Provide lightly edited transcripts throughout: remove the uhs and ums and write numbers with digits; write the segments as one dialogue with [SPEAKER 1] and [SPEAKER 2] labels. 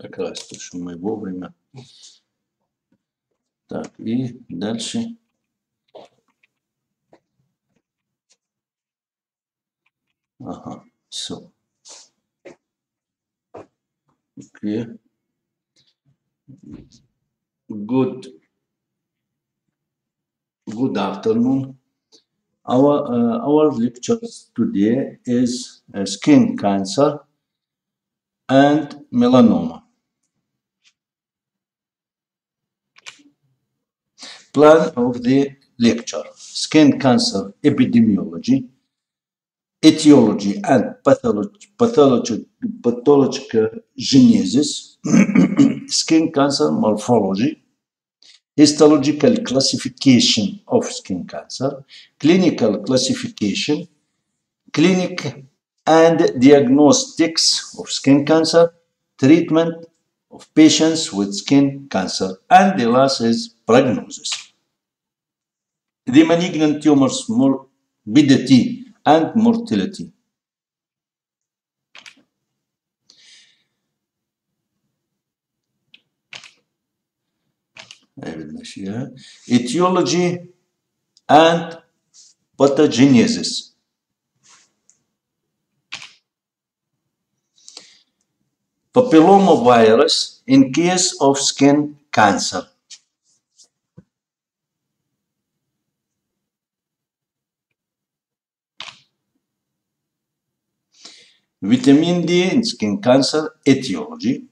[SPEAKER 1] Как раз то, что мы вовремя. Так, и дальше. Ага, все. Okay. Good afternoon. Our lecture today is skin cancer and melanoma. Plan of the lecture: skin cancer epidemiology, etiology and pathological genesis, skin cancer morphology, histological classification of skin cancer, clinical classification, clinic and diagnostics of skin cancer, treatment of patients with skin cancer, and the last is prognosis. The malignant tumors morbidity and mortality. Etiology and pathogenesis. Papilloma virus in case of skin cancer. Vitamin D in skin cancer etiology.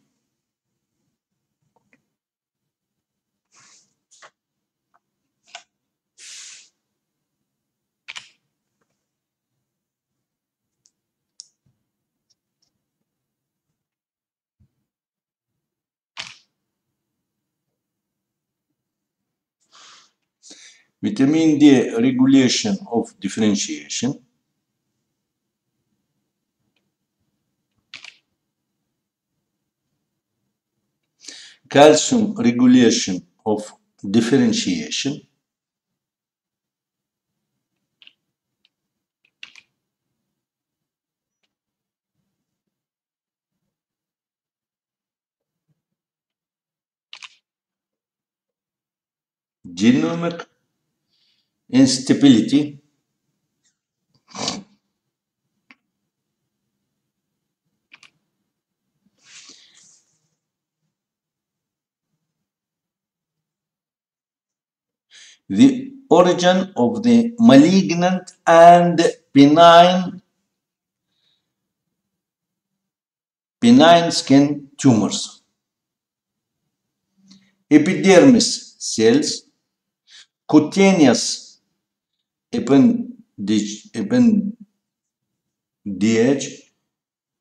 [SPEAKER 1] Vitamin D regulation of differentiation. Calcium regulation of differentiation. Genomic instability. The origin of the malignant and benign skin tumors. Epidermis cells, cutaneous appendage,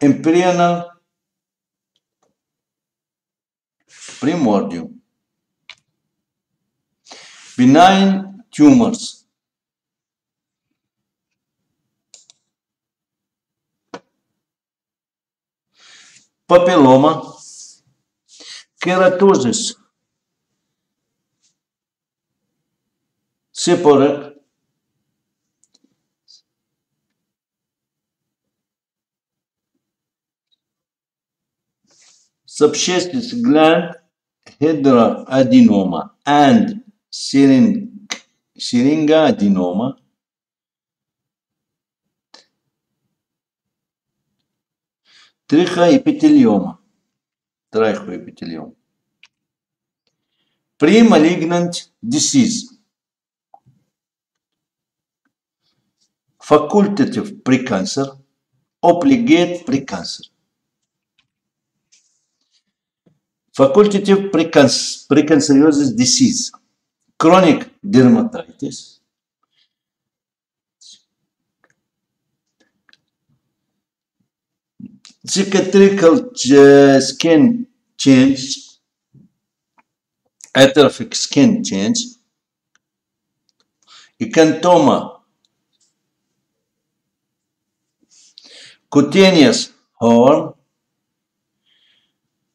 [SPEAKER 1] imperial primordium. Benign tumors. Papilloma, keratosis, seborrheic, subspacious gland hydroadenoma and syringadenoma. Trichoepithelioma. Pre-malignant disease. Facultative precancer, obligate precancer. Facultative precancerous disease, chronic dermatitis, cicatricial skin change, atrophic skin change, acantoma, cutaneous horn,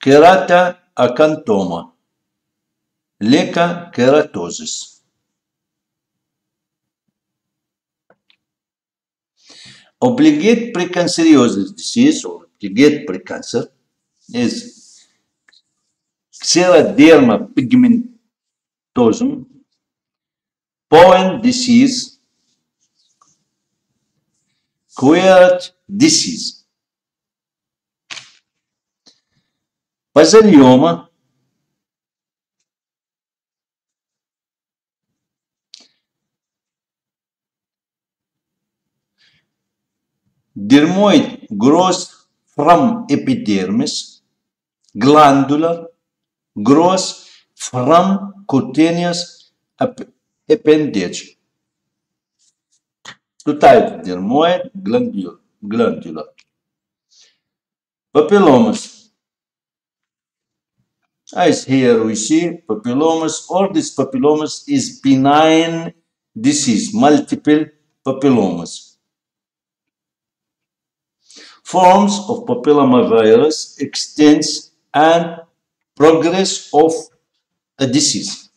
[SPEAKER 1] keratoacantoma, leca-keratosis. Obligate precancerous disease or obligate precancer is xeroderma pigmentosum, Bowen disease, Queert disease, Basalioma, dermoid grows from epidermis, glandular grows from cutaneous appendage. Two types, dermoid, glandular. Papillomas. As here we see papillomas, or this papillomas is benign disease, multiple papillomas. Forms of papillomavirus extends and progress of a disease.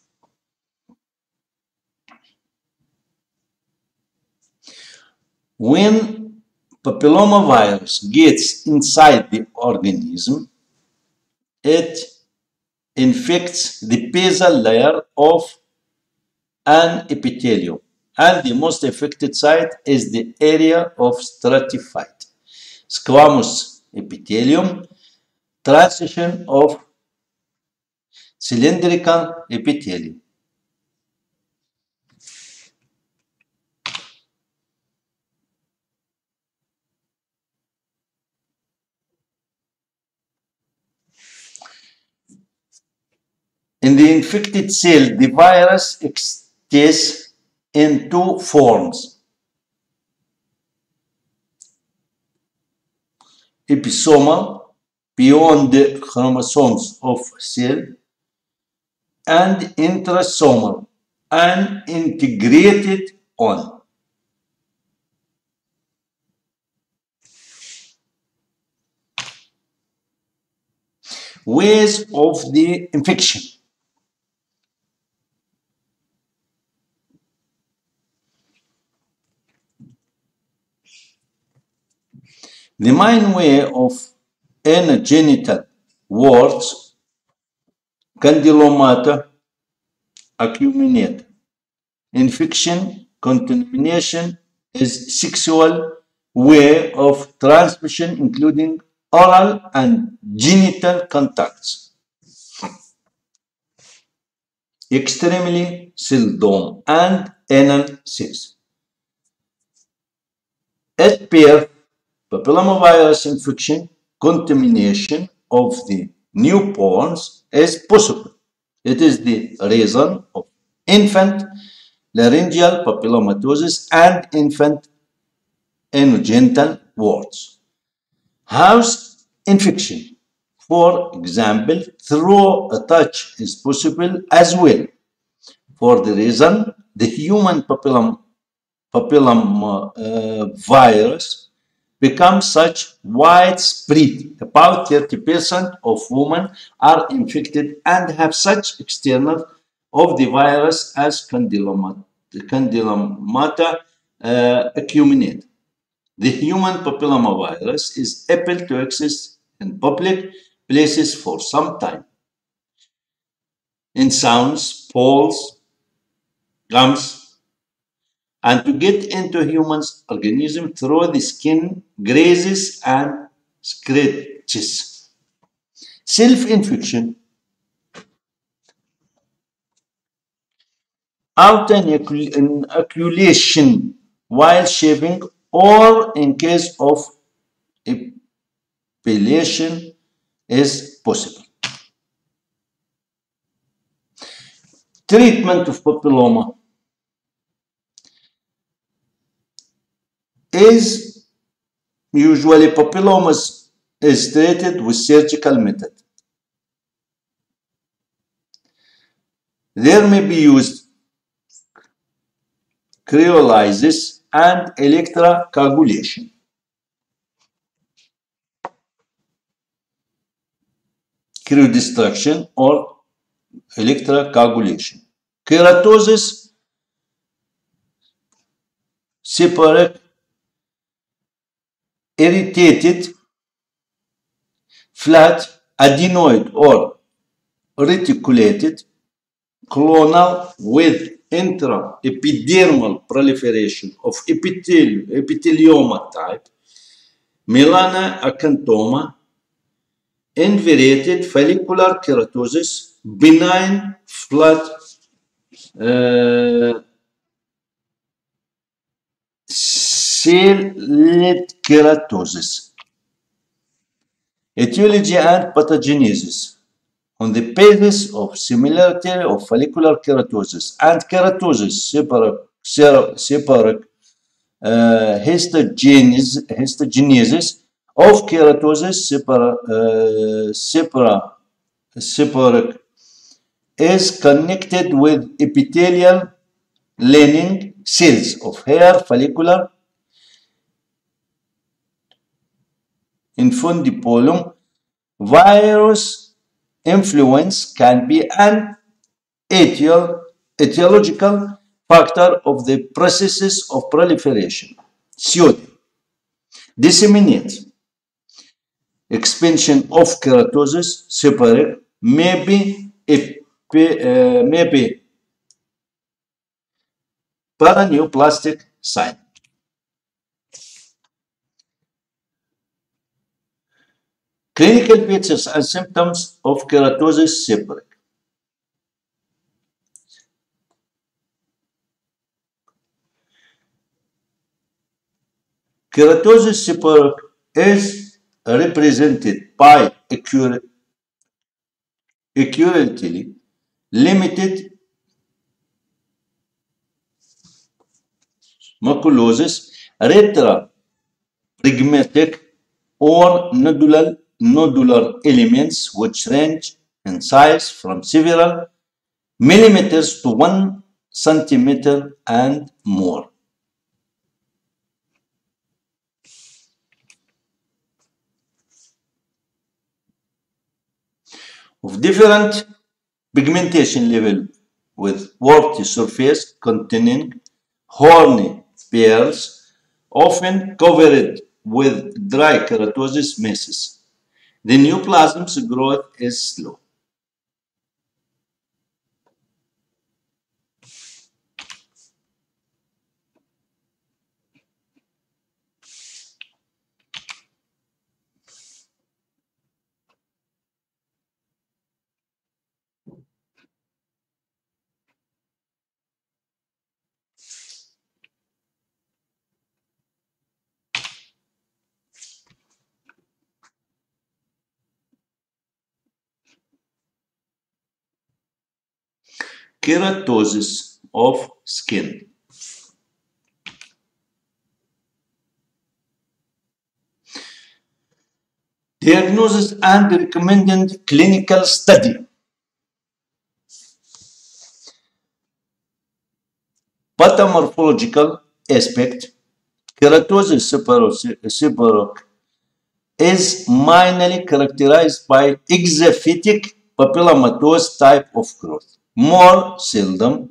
[SPEAKER 1] When papillomavirus gets inside the organism, it infects the basal layer of an epithelium, and the most affected site is the area of stratified squamous epithelium, transition of cylindrical epithelium. In the infected cell, the virus exists in two forms: episomal, beyond the chromosomes of cell, and intrasomal, and integrated on. Ways of the infection. The main way of anogenital warts, candidomata, acuminate. Infection, contamination is sexual way of transmission, including oral and genital contacts. Extremely seldom and anal sex. At birth, papillomavirus infection, contamination of the newborns is possible. It is the reason of infant laryngeal papillomatosis and infant anogenital warts. House infection, for example, through a touch is possible as well. For the reason, the human papillomavirus becomes such widespread. About 30% of women are infected and have such external of the virus as Candylomata acuminate. The human papillomavirus is able to exist in public places for some time. In sounds, poles, gums, and to get into human's organism through the skin, grazes, and scratches. Self-infection. Auto-inoculation while shaving or in case of epilation is possible. Treatment of papilloma is usually papillomas is treated with surgical method. There may be used cryolysis and electrocoagulation. Cryodestruction or electrocoagulation. Keratosis, separate, irritated, flat, adenoid or reticulated, clonal with intraepidermal proliferation of epithelioma type, melanoacanthoma, inverted follicular keratosis, benign flat cell keratosis. Etiology and pathogenesis. On the basis of similarity of follicular keratosis and keratosis separate histogenesis of keratosis separate is connected with epithelial lining cells of hair follicular infundibulum. Virus influence can be an etiological factor of the processes of proliferation. Sodium disseminate expansion of keratosis separate may be paraneoplastic sign. Clinical features and symptoms of keratosis seborrheic. Keratosis seborrheic is represented by accurately limited maculosis, retropragmatic or nodular elements which range in size from several millimeters to 1 centimeter and more. Of different pigmentation level with warty surface containing horny pearls, often covered with dry keratosis masses. The neoplasm's growth is slow. Keratosis of skin. Diagnosis and recommended clinical study. Pathomorphological aspect. Keratosis seborrheic is mainly characterized by exophytic papillomatous type of growth. More seldom,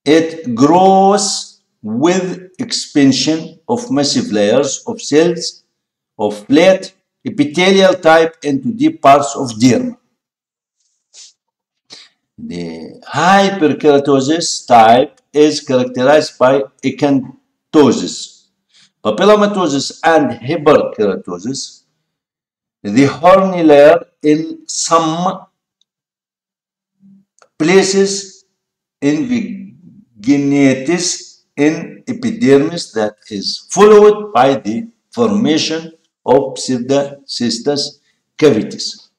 [SPEAKER 1] it grows with expansion of massive layers of cells of flat epithelial type into deep parts of derma. The hyperkeratosis type is characterized by acanthosis, papillomatosis, and hyperkeratosis. The horny layer in some places invaginates in epidermis that is followed by the formation of pseudocystis cavities.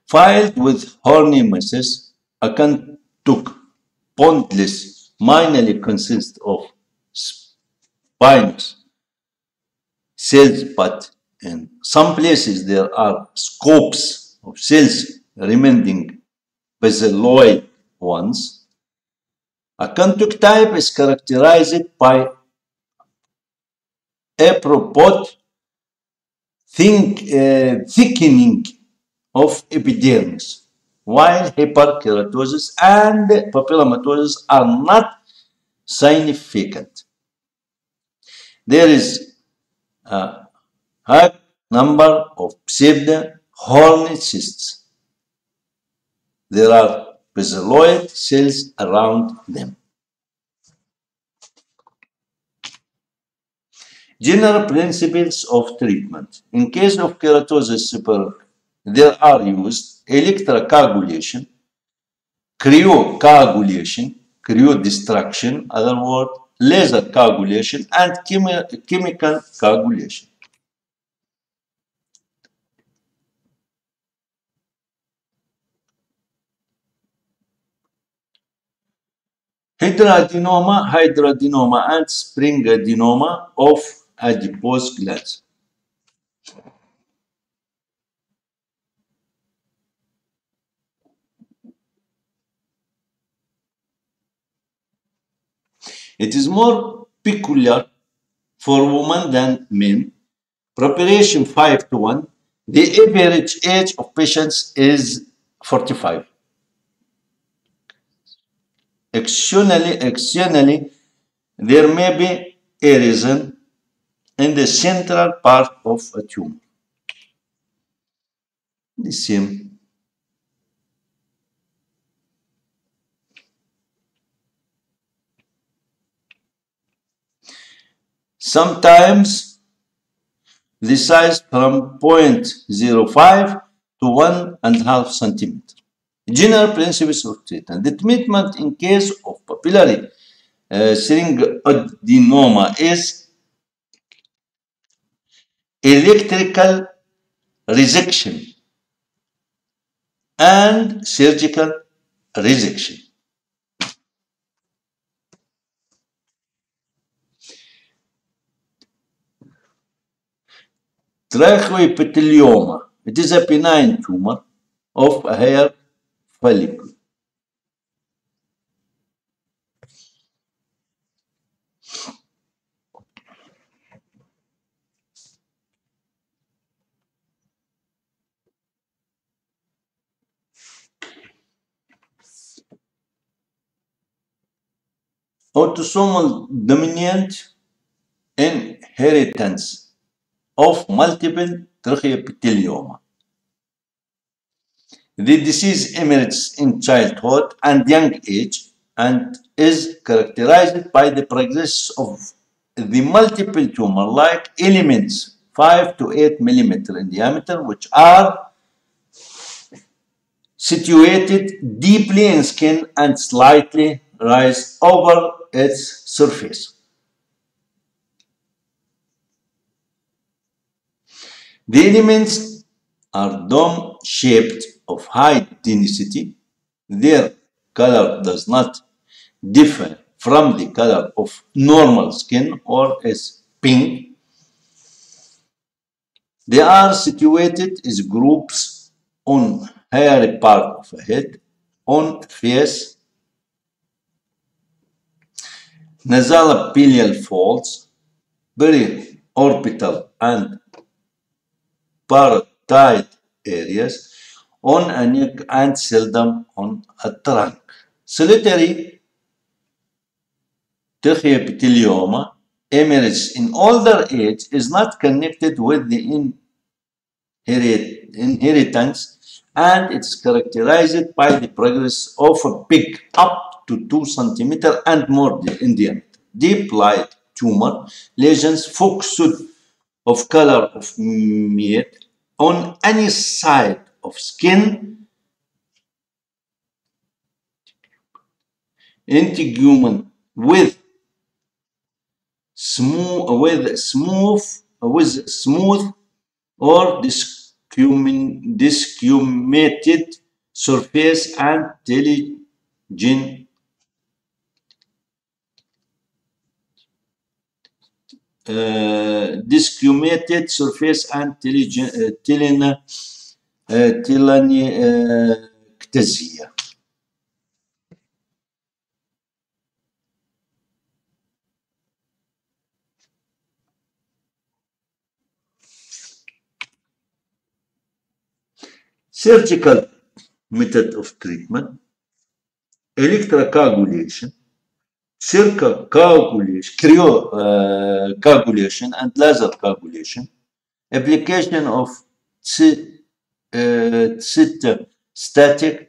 [SPEAKER 1] Filed with horny masses, acanthoc pondless mainly consists of spinous cells, but in some places there are scopes of cells remaining basaloid ones. Acanthoc type is characterized by apropos thickening of epidermis, while hyperkeratosis and papillomatosis are not significant. There is a high number of pseudo-horny cysts. There are basaloid cells around them. General principles of treatment. In case of keratosis seborrheic, there are used electrocoagulation, cryocoagulation, cryodestruction, other word, laser coagulation, and chemical coagulation. Hydroadenoma, and springadenoma of adipose glands. It is more peculiar for women than men. Preparation 5:1. The average age of patients is 45. Externally, there may be a reason in the central part of a tumor. The same. Sometimes the size from 0.05 to 1.5 centimeter. General principles of treatment. The treatment in case of papillary syringadenoma is electrical resection and surgical resection. Tracheoepithelioma. It is a benign tumor of a hair follicle. Autosomal dominant inheritance of multiple tracheoepithelioma. The disease emerges in childhood and young age and is characterized by the presence of the multiple tumor-like elements 5 to 8 millimeter in diameter, which are situated deeply in skin and slightly rise over its surface. The elements are dome-shaped of high density. Their color does not differ from the color of normal skin or is pink. They are situated as groups on hairy part of a head, on face, nasolabial folds, periorbital and parotid areas, on a neck and seldom on a trunk. Solitary tracheoepithelioma emerges in older age is not connected with the inheritance and it's characterized by the progress of a peak up to 2 cm and more in diameter. Deep light tumor lesions focused of color of meat on any side of skin, integument with smooth or desquamated surface and telogen desquamated surface and telangiectasia. Surgical method of treatment, electrocoagulation, coagulation and laser coagulation, application of cytostatic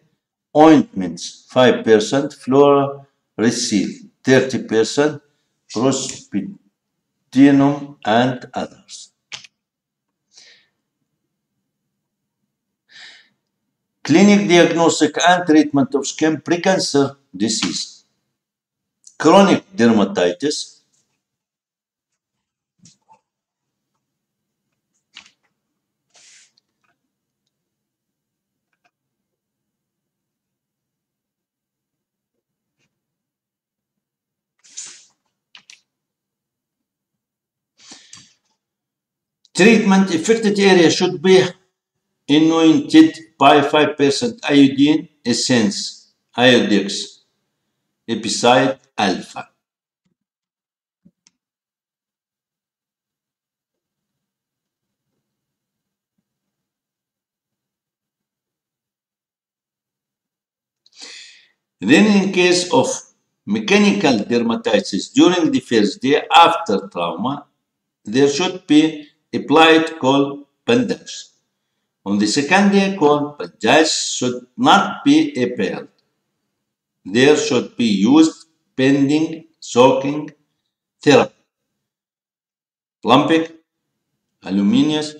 [SPEAKER 1] ointments 5%, fluorouracil 30%, prospidinum, and others. Clinic diagnostic and treatment of skin precancer disease. Chronic dermatitis. Treatment affected area should be anointed by 5% iodine essence, iodex, epicide alpha. Then in case of mechanical dermatitis during the first day after trauma, there should be applied cold bandage. On the second day, cold bandage should not be applied. There should be used bending, soaking therapy, lumpic, aluminous,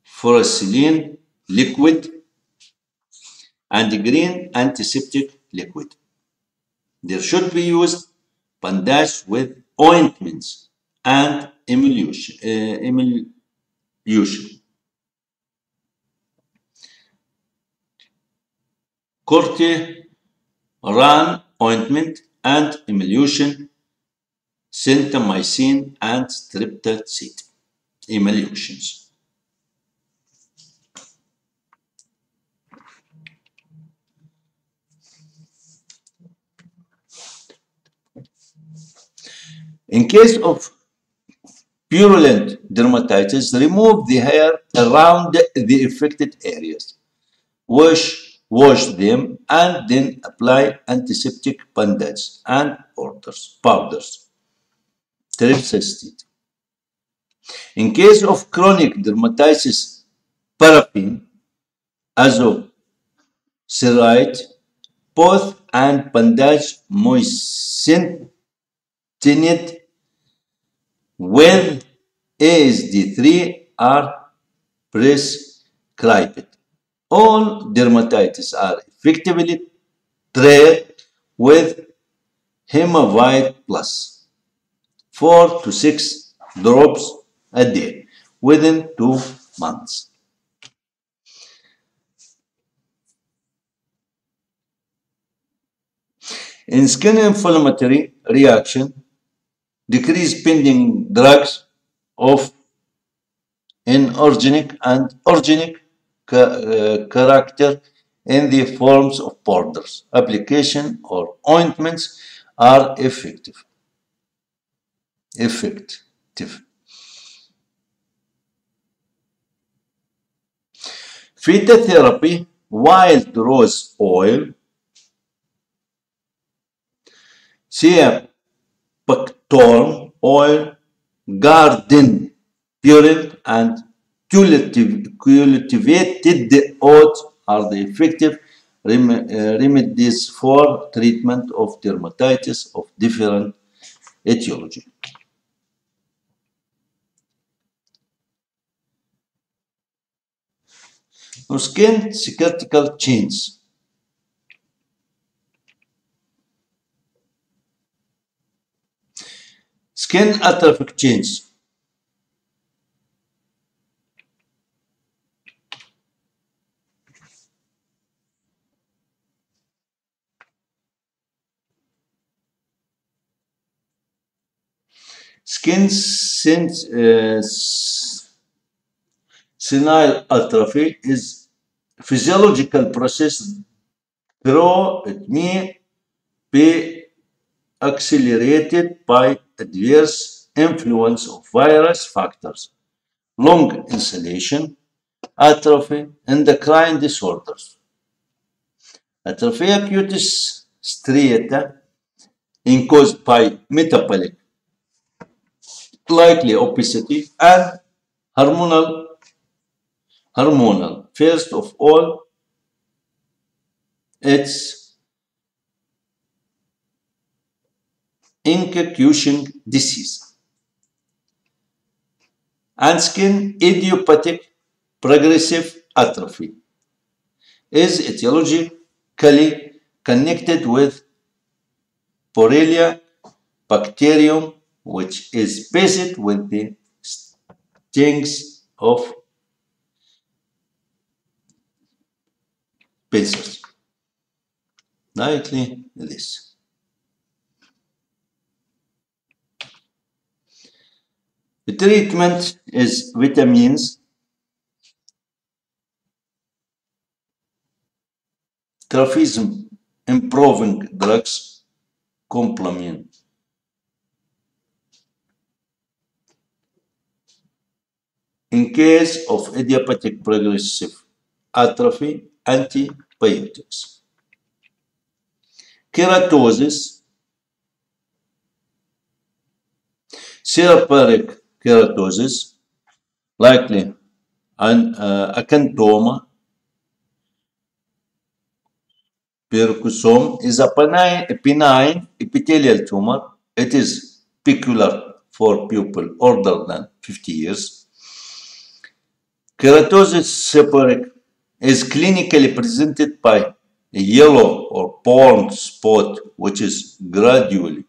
[SPEAKER 1] fluorescein liquid, and green antiseptic liquid. There should be used bandage with ointments and emulsion. Cortiron ointment and emulsion, centamycin and streptocet emulsions. In case of purulent dermatitis, remove the hair around the affected areas. Wash them and then apply antiseptic bandage and powders. Tripsestate. In case of chronic dermatitis, paraffin, azocerite, both and bandage moistened with ASD3 are prescribed. All dermatitis are effectively treated with Hemavite Plus, 4 to 6 drops a day within 2 months. In skin inflammatory reaction, decrease pending drugs of inorganic and organic character in the forms of powders, application, or ointments are effective. Phytotherapy, wild rose oil, buckthorn oil, garden purine, and cultivated oat are the effective remedies for treatment of dermatitis of different etiology. Now, skin critical change. Skin atrophic change. Skin senile atrophy is physiological process, though it may be accelerated by adverse influence of various factors, lung insulation, atrophy, endocrine disorders. Atrophia cutis striata caused by metabolic, likely obesity, and hormonal. First of all, it's incubation disease and skin idiopathic progressive atrophy is etiologically connected with Borrelia bacterium, which is based with the stings of pincers. Likely this. The treatment is vitamins, trophism improving drugs, complement. In case of idiopathic progressive atrophy, antibiotics. Keratosis, cerebral keratosis, likely acantoma percusome is a benign epithelial tumor. It is peculiar for people older than 50 years. Keratosis seborrheic is clinically presented by a yellow or bald spot which is gradually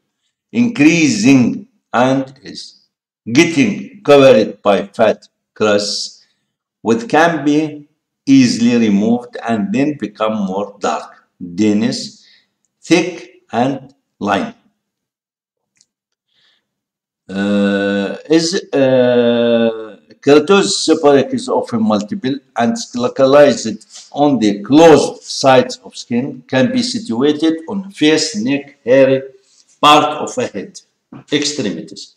[SPEAKER 1] increasing and is getting covered by fat crusts which can be easily removed and then become more dark, dense, thick, and line. Keratosis seborrheic is often multiple and localized on the closed sides of skin, can be situated on face, neck, hairy part of a head, extremities,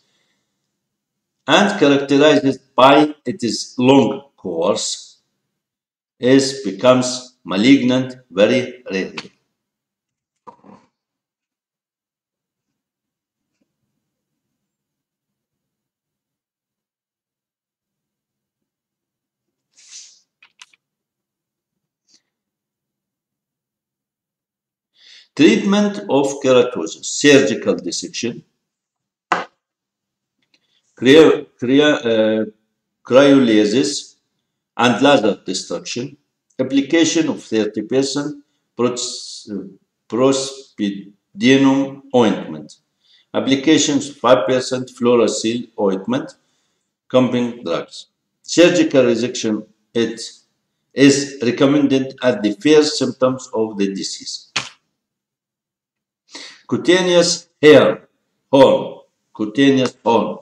[SPEAKER 1] and characterized by its long course, is becomes malignant very rarely. Treatment of keratosis, surgical dissection, cryolysis, and laser destruction, application of 30% prospidinum ointment, applications 5% fluorosil ointment, compound drugs. Surgical resection it is recommended at the first symptoms of the disease. Cutaneous hair horn, cutaneous horn.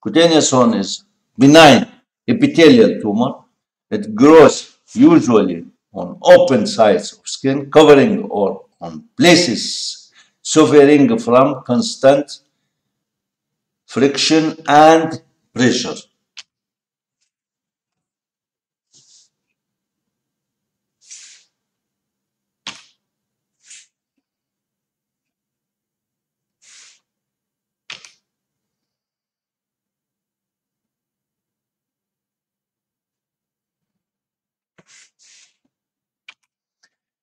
[SPEAKER 1] Cutaneous horn is benign epithelial tumor. It grows usually on open sides of skin, covering or on places suffering from constant friction and pressure.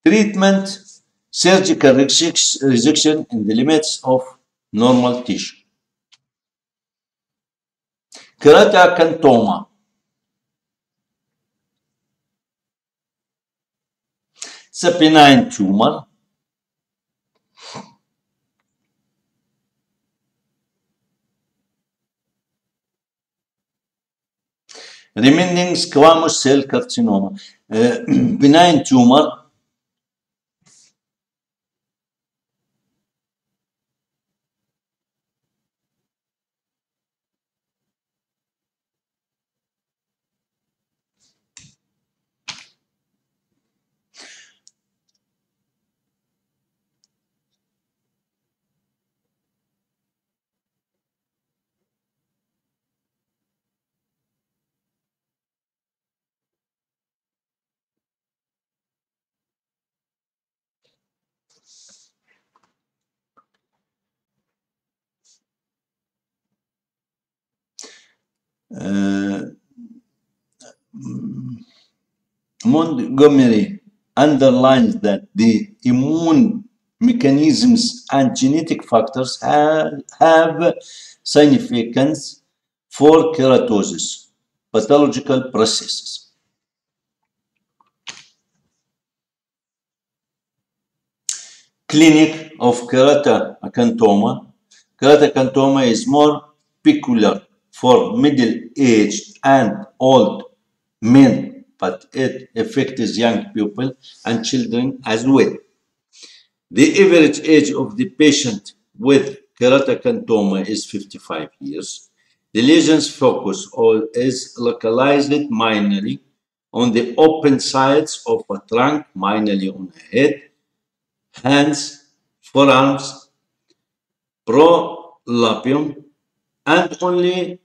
[SPEAKER 1] Treatment, surgical resection in the limits of normal tissue. Keratocantoma, it's a benign tumor remaining squamous cell carcinoma. Benign tumor Uh, Montgomery underlines that the immune mechanisms and genetic factors have significance for keratosis pathological processes. Clinic of keratoconthoma. Keratoconthoma is more peculiar for middle-aged and old men, but it affects young people and children as well. The average age of the patient with keratoconthoma is 55 years. The lesion's focus is localized minorly on the open sides of a trunk, minorly on the head, hands, forearms, prolabium, and only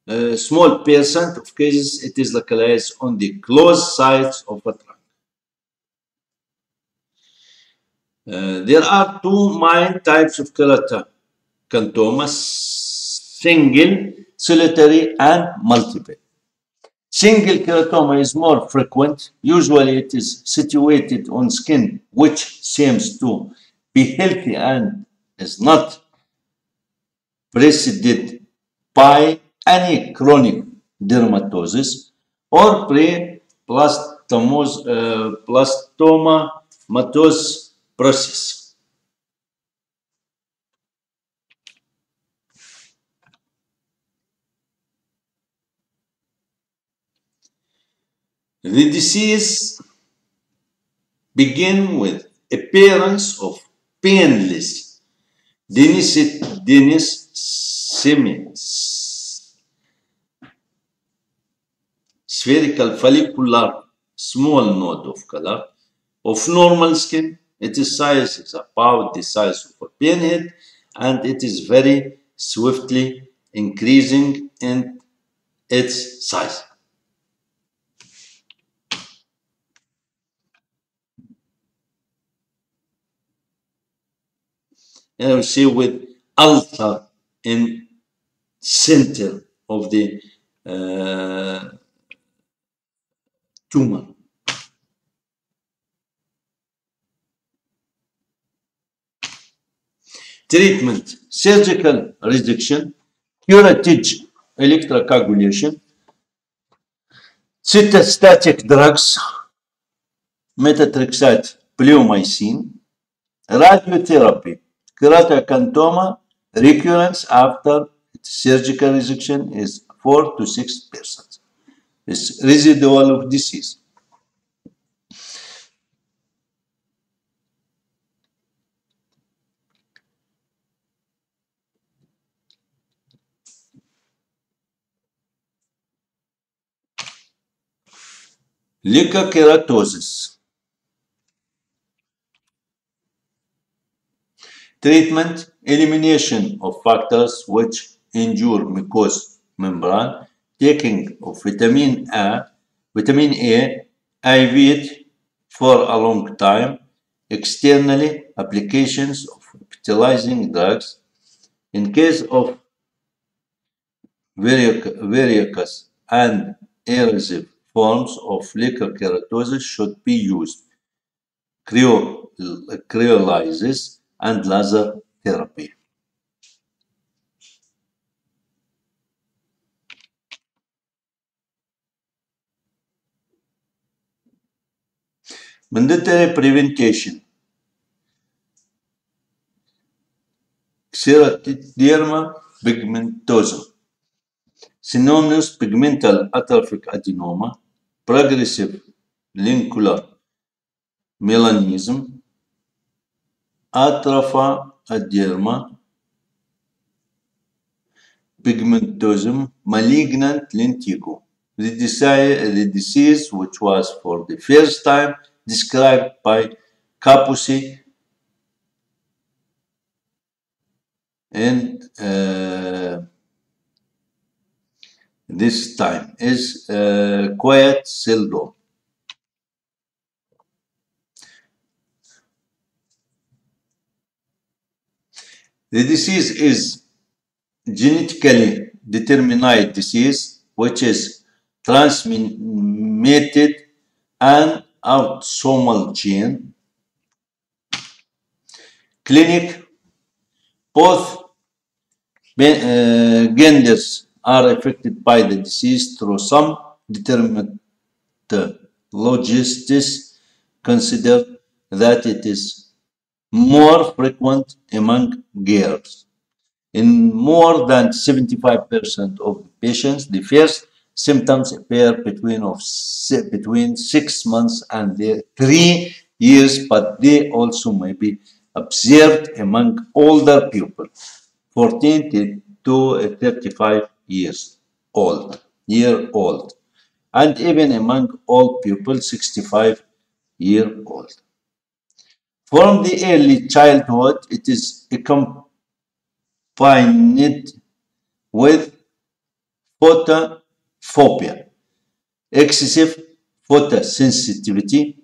[SPEAKER 1] a small percent of cases it is localized on the closed sides of a trunk. There are two main types of keratoconthoma: single, solitary, and multiple. Single keratoma is more frequent. Usually it is situated on skin which seems to be healthy and is not preceded by any chronic dermatosis or plastomatous process. The disease begins with appearance of painless Denis spherical follicular small node of color of normal skin. Its size is about the size of a pinhead and it is very swiftly increasing in its size. And we see with ulcer in center of the tumor. Treatment: surgical resection, curative electrocoagulation, cytostatic drugs, methotrexate, bleomycin, radiotherapy. Keratoconthoma recurrence after surgical resection is 4 to 6%. It's residual of disease. Leukokeratosis. Treatment: elimination of factors which injure mucous membrane, taking of vitamin A, IV it for a long time, externally applications of epithelializing drugs. In case of varicose and erosive forms of leukokeratosis should be used cryolysis and laser therapy. Mandatory prevention: xeroderma pigmentosum, synonymous pigmental atrophic adenoma, progressive lingular melanism, atropha aderma pigmentosum, malignant lentigo. The disease, which was for the first time described by Kaposi and this time is quiet syndrome. The disease is genetically determinate disease, which is transmitted and autosomal gene. Clinic, both genders are affected by the disease through some dermatologists consider that it is more frequent among girls. In more than 75% of patients, the first symptoms appear between 6 months and 3 years, but they also may be observed among older people, 14 to 35 year old, and even among old people, 65-year-old. From the early childhood, it is accompanied with photophobia, excessive photosensitivity,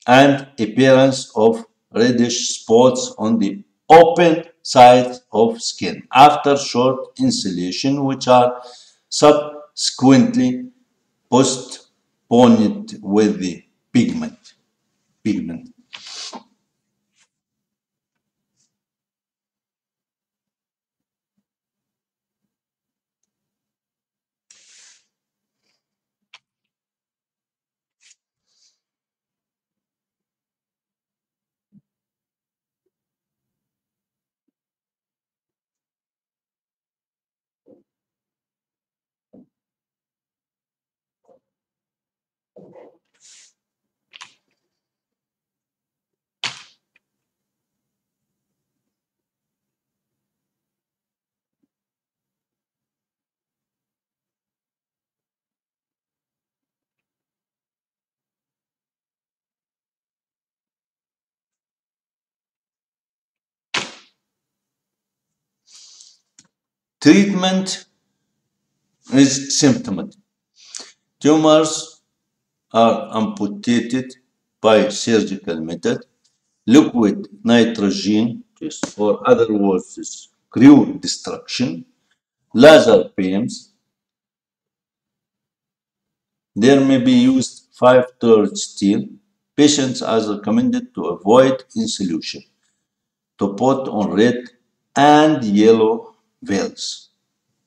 [SPEAKER 1] and appearance of reddish spots on the open side of skin after short insolation, which are subsequently postponed with the pigment. Treatment is symptomatic. Tumors are amputated by surgical method. Liquid nitrogen, or other words, crew destruction, laser beams. There may be used 5-thirds steel. Patients are recommended to avoid insulation, to put on red and yellow veils.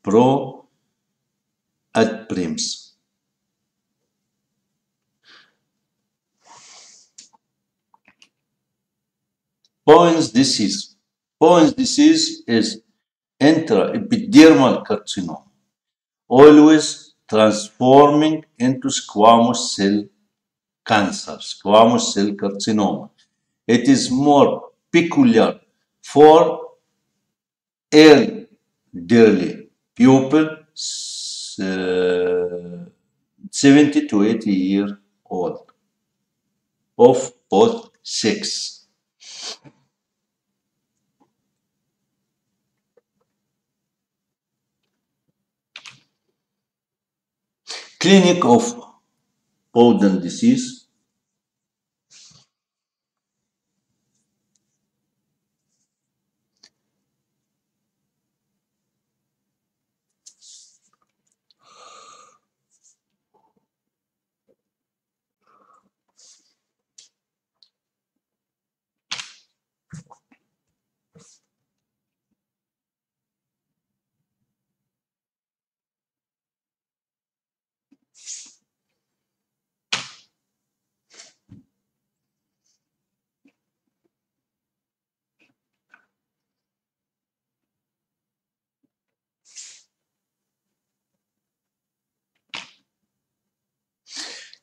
[SPEAKER 1] Pro at brims. Bowen's disease. Bowen's disease is intraepidermal carcinoma, always transforming into squamous cell cancer, squamous cell carcinoma. It is more peculiar for elderly people, 70 to 80 years old, of both sex. Clinic of Bowen disease.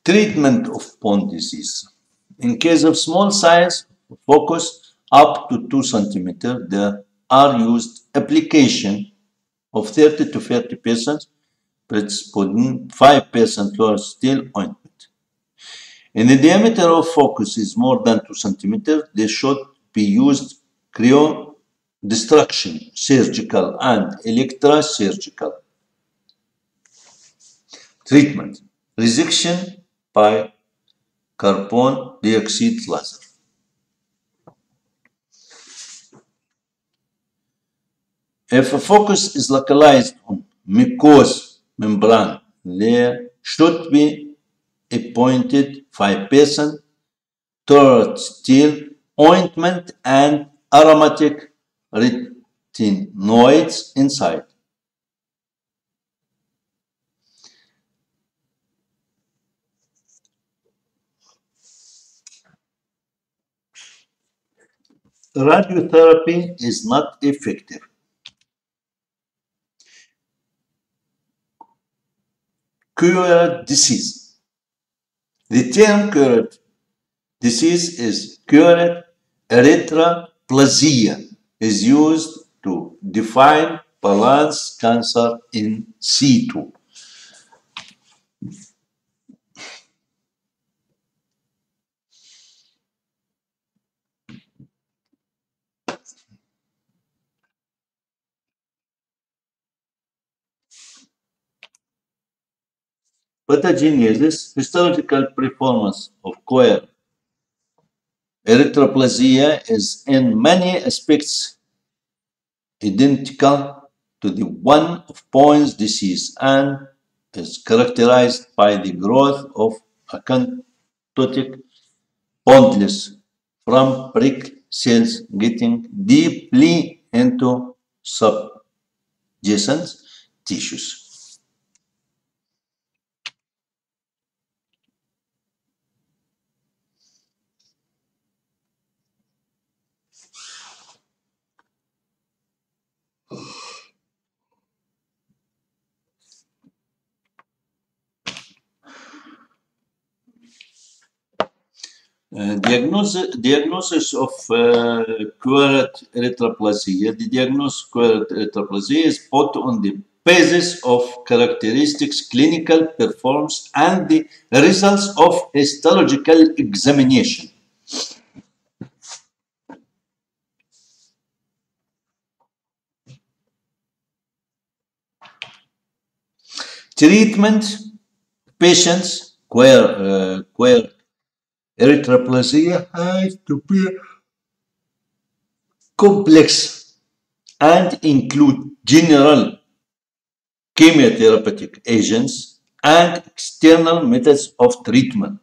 [SPEAKER 1] Treatment of Bowen disease. In case of small size, focus up to 2 centimeters, there are used application of 30 to 40% prednisone, 5% lower steel ointment. In the diameter of focus is more than 2 centimeters, there should be used cryo destruction, surgical and electrosurgical treatment. Resection by carbon dioxide laser. If a focus is localized on mucous membrane. There should be appointed 5% toilet steel ointment and aromatic retinoids inside. Radiotherapy is not effective. Cured disease. The term cured disease is cured erythroplasia is used to define balance cancer in situ. Pathogenesis, histological performance of queer erythroplasia is in many aspects identical to the one of Poin's disease and is characterized by the growth of acanthotic bondless from brick cells getting deeply into subjacent tissues. Diagnosis of queer erythroplasia. The diagnosis of queer erythroplasia is put on the basis of characteristics, clinical performance, and the results of histological examination. Treatment patients queer erythroplasia has to be complex and include general chemotherapeutic agents and external methods of treatment.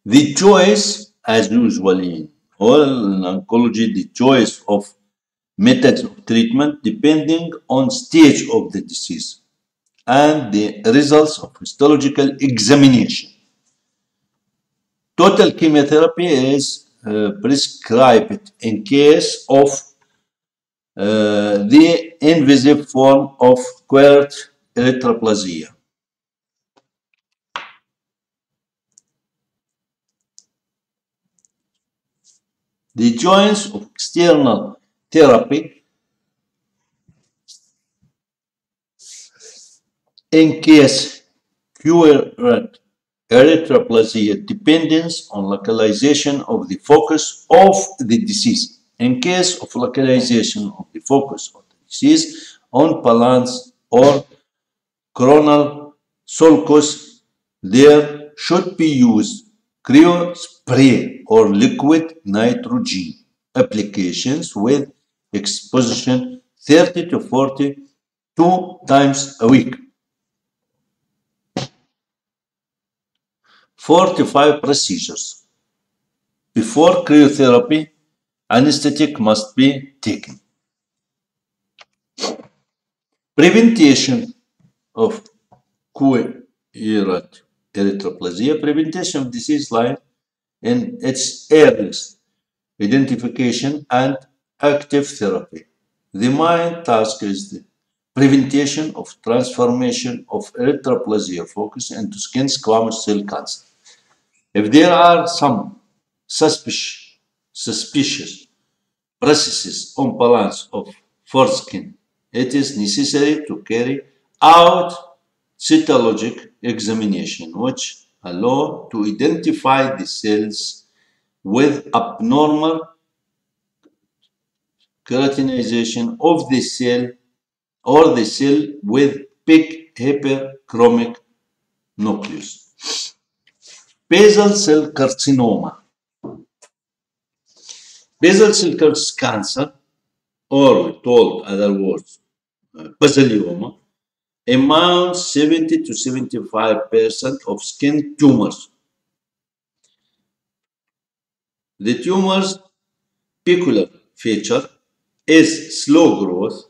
[SPEAKER 1] The choice, as usually in all oncology, the choice of methods of treatment depending on stage of the disease and the results of histological examination. Total chemotherapy is prescribed in case of the invasive form of queer erythroplasia. The choice of external therapy in case cured erythroplasia depends on localization of the focus of the disease. In case of localization of the focus of the disease on balance or coronal sulcus, there should be used cryospray or liquid nitrogen applications with exposition 30 to 42 times a week. 45 procedures. Before cryotherapy, anesthetic must be taken. Prevention of queer erythroplasia. Prevention of disease lies in its earliest identification and active therapy. The main task is the prevention of transformation of erythroplasia focus into skin squamous cell cancer. If there are some suspicious processes on balance of foreskin, it is necessary to carry out cytologic examination, which allow to identify the cells with abnormal keratinization of the cell or the cell with big hyperchromic nucleus. Basal cell carcinoma. Basal cell cancer, or told other words, basalioma, amounts 70 to 75% of skin tumors. The tumor's peculiar feature is slow growth.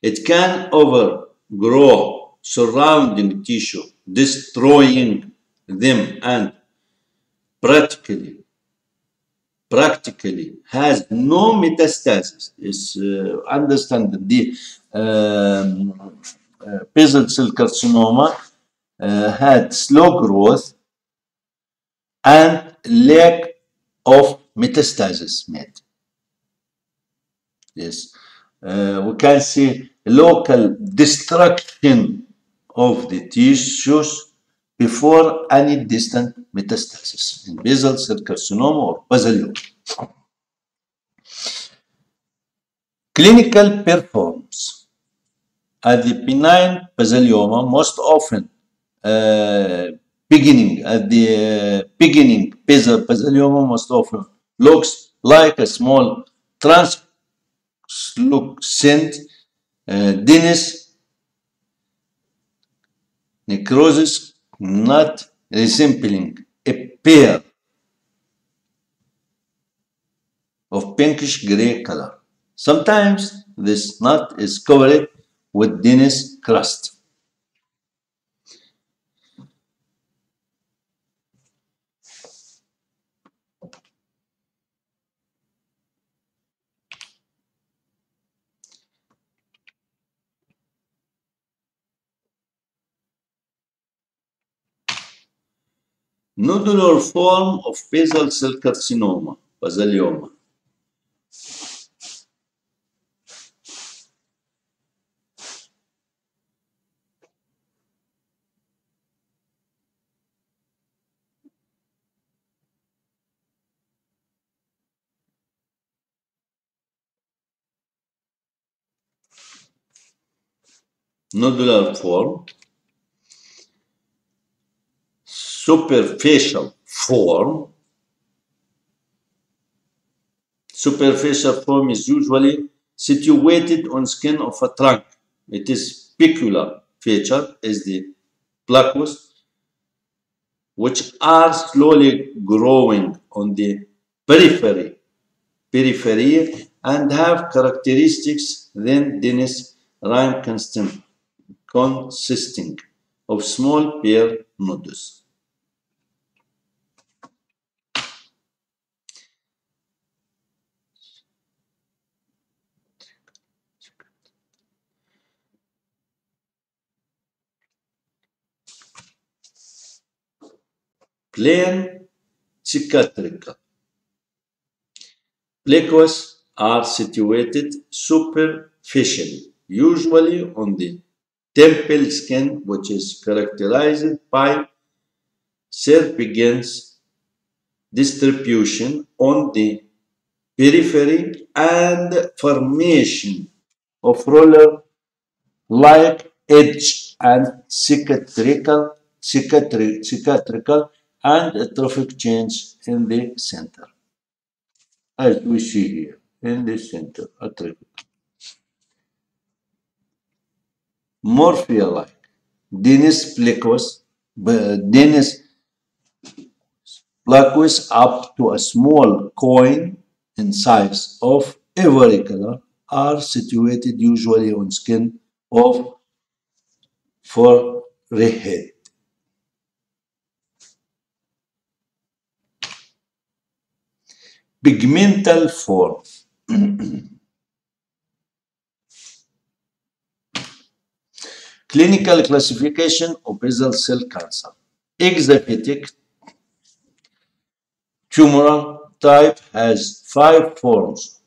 [SPEAKER 1] It can overgrow surrounding tissue, destroying them, and practically has no metastasis. Is understand the basal cell carcinoma had slow growth and lack of metastasis made. Yes, we can see local destruction of the tissues before any distant metastasis in basal cell carcinoma or basalioma. Clinical performance at the benign basalioma most often beginning basal basalioma most often looks like a small translucent dense necrosis, not resembling a pair of pinkish gray color. Sometimes this knot is covered with dense crust. Nodular form of basal cell carcinoma, basalioma. Nodular form, superficial form. Superficial form is usually situated on skin of a trunk. Its peculiar feature is the plaques, which are slowly growing on the periphery and have characteristics then dense rime consisting of small pear nodules. Plain cicatrical. Plaques are situated superficially, usually on the temple skin, which is characterized by serpentine distribution on the periphery and formation of roller-like edge and cicatrical and atrophic change in the center, as we see here in the center, atrophic. Morphea-like, dense plaques up to a small coin in size of every color are situated usually on skin of forehead. Pigmental form. Clinical classification of basal cell cancer. Exaphatic tumoral type has 5 forms.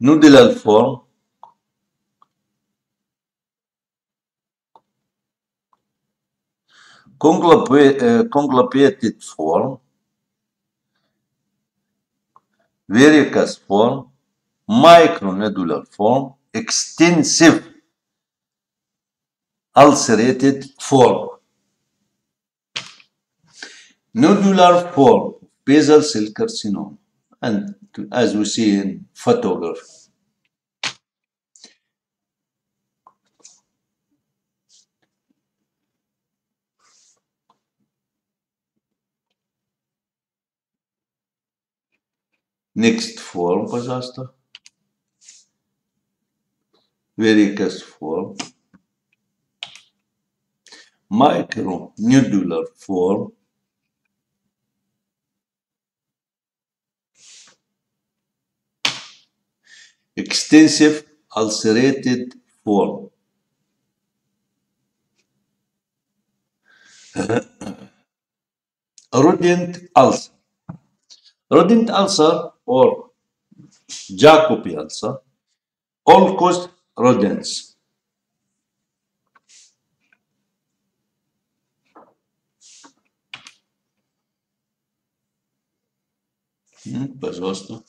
[SPEAKER 1] Nodular form, conglomerated form, verrucous form, micronodular form, extensive ulcerated form. Nodular form basal cell carcinoma, and as we see in photography. Next form, păzeastă. Vericast form. Micronodular form. Extensive ulcerated form. Rodent ulcer. Rodent ulcer or Jacobi ulcer all cause rodents. Пожалуйста.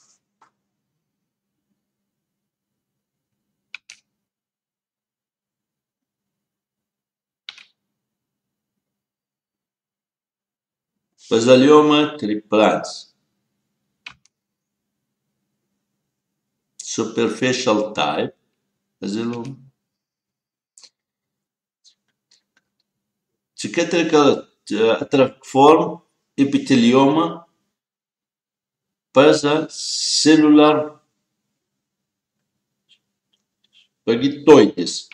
[SPEAKER 1] Melanoma triplans. Superficial type. Cicatrical form epithelioma cellular phagocytosis.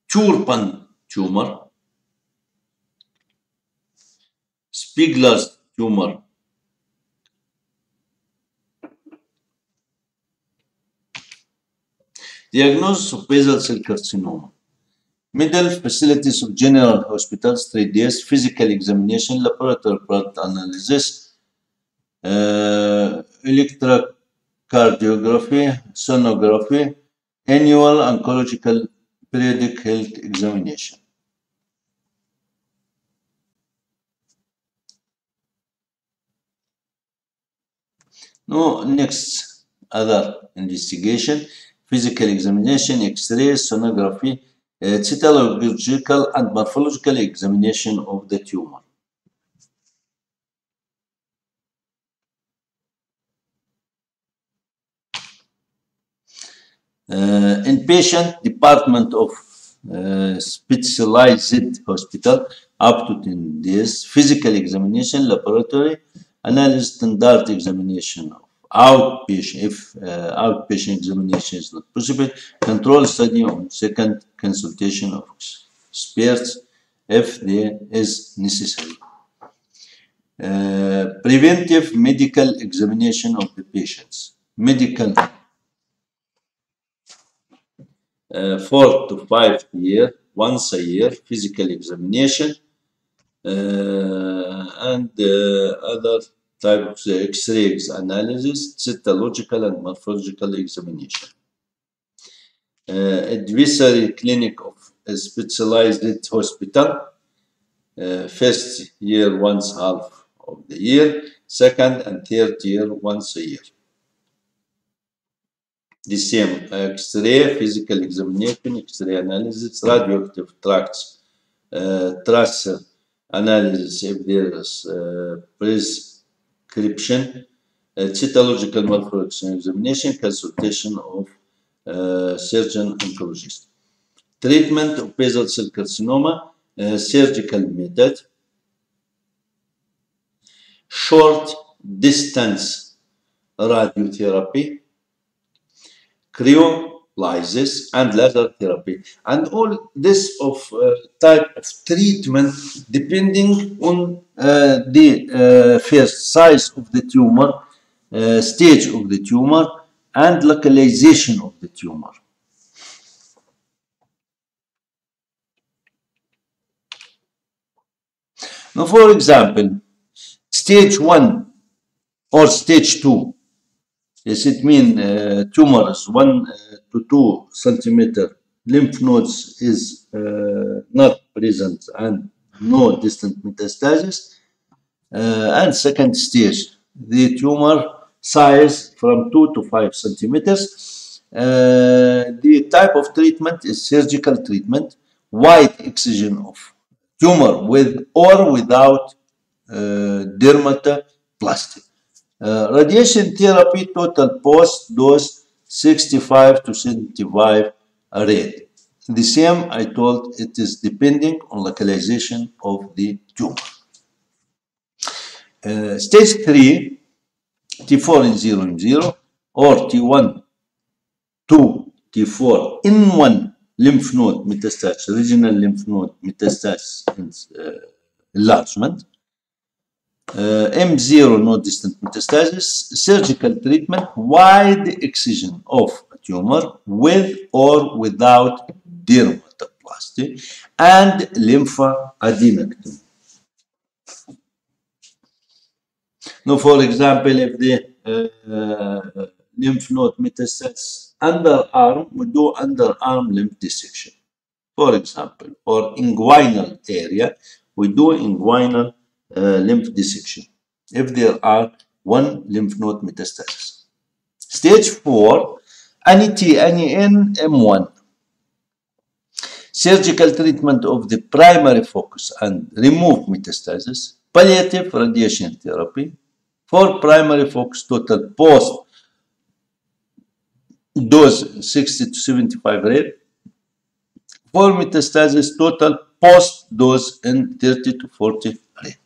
[SPEAKER 1] Turpan tumor. Spigler's tumor. Diagnosis of basal cell carcinoma. Middle facilities of general hospitals, 3 days, physical examination, laboratory blood analysis, electrocardiography, sonography, annual oncological periodic health examination. No, next other investigation, physical examination, X-ray, sonography, cytological and morphological examination of the tumor. Inpatient department of specialized hospital up to 10 days, physical examination, laboratory, analysis, standard examination of outpatient, if outpatient examination is not possible, control study on second consultation of experts if there is necessary. Preventive medical examination of the patients. Medical 4 to 5 years, once a year, physical examination, and other types of X-rays analysis, cytological and morphological examination. Advisory clinic of a specialized hospital, first year once half of the year, second and third year once a year. The same X-ray, physical examination, X-ray analysis, radioactive tracts, tracer analysis if there is prescription, cytological morphological examination, consultation of surgeon oncologist. Treatment of basal cell carcinoma, surgical method, short distance radiotherapy, cryolysis and laser therapy, and all this of type of treatment depending on the first size of the tumor, stage of the tumor, and localization of the tumor. Now, for example, stage 1 or stage 2. Yes, it means tumors 1 to 2 centimeter, lymph nodes is not present and no distant metastasis. And second stage, the tumor size from 2 to 5 centimeters. The type of treatment is surgical treatment, wide excision of tumor with or without dermatoplasty. Radiation therapy total post dose 65 to 75 rate. The same I told, it is depending on localization of the tumor. Stage 3, T4 in 0 in 0 or T1 to T4 in 1 lymph node metastasis, regional lymph node metastasis enlargement. M0 no distant metastasis, surgical treatment, wide excision of a tumor with or without dermatoplasty, and lymphadenectomy. Now, for example, if the lymph node metastasis underarm, we do underarm lymph dissection, for example, or inguinal area, we do inguinal lymph dissection if there are one lymph node metastasis. Stage 4, ANI-T, ANI-N, M1. Surgical treatment of the primary focus and remove metastasis. Palliative radiation therapy. For primary focus, total post dose 60 to 75 rate. For metastasis, total post dose in 30 to 40 rate.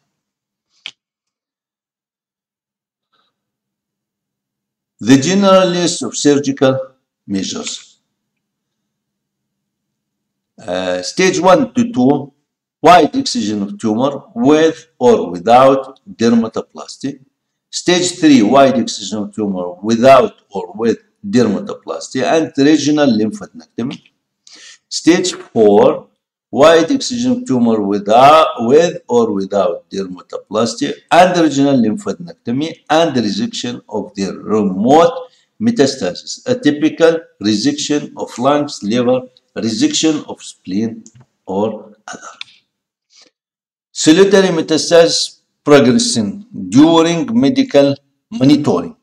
[SPEAKER 1] The general list of surgical measures. Stage 1 to 2, wide excision of tumor with or without dermatoplasty. Stage 3, wide excision of tumor without or with dermatoplasty and regional lymphadenectomy. Stage 4, wide excision tumor with or without dermatoplasty and regional lymphadenectomy and resection of the remote metastasis, a typical resection of lungs, liver, resection of spleen, or other. Solitary metastasis progression during medical monitoring.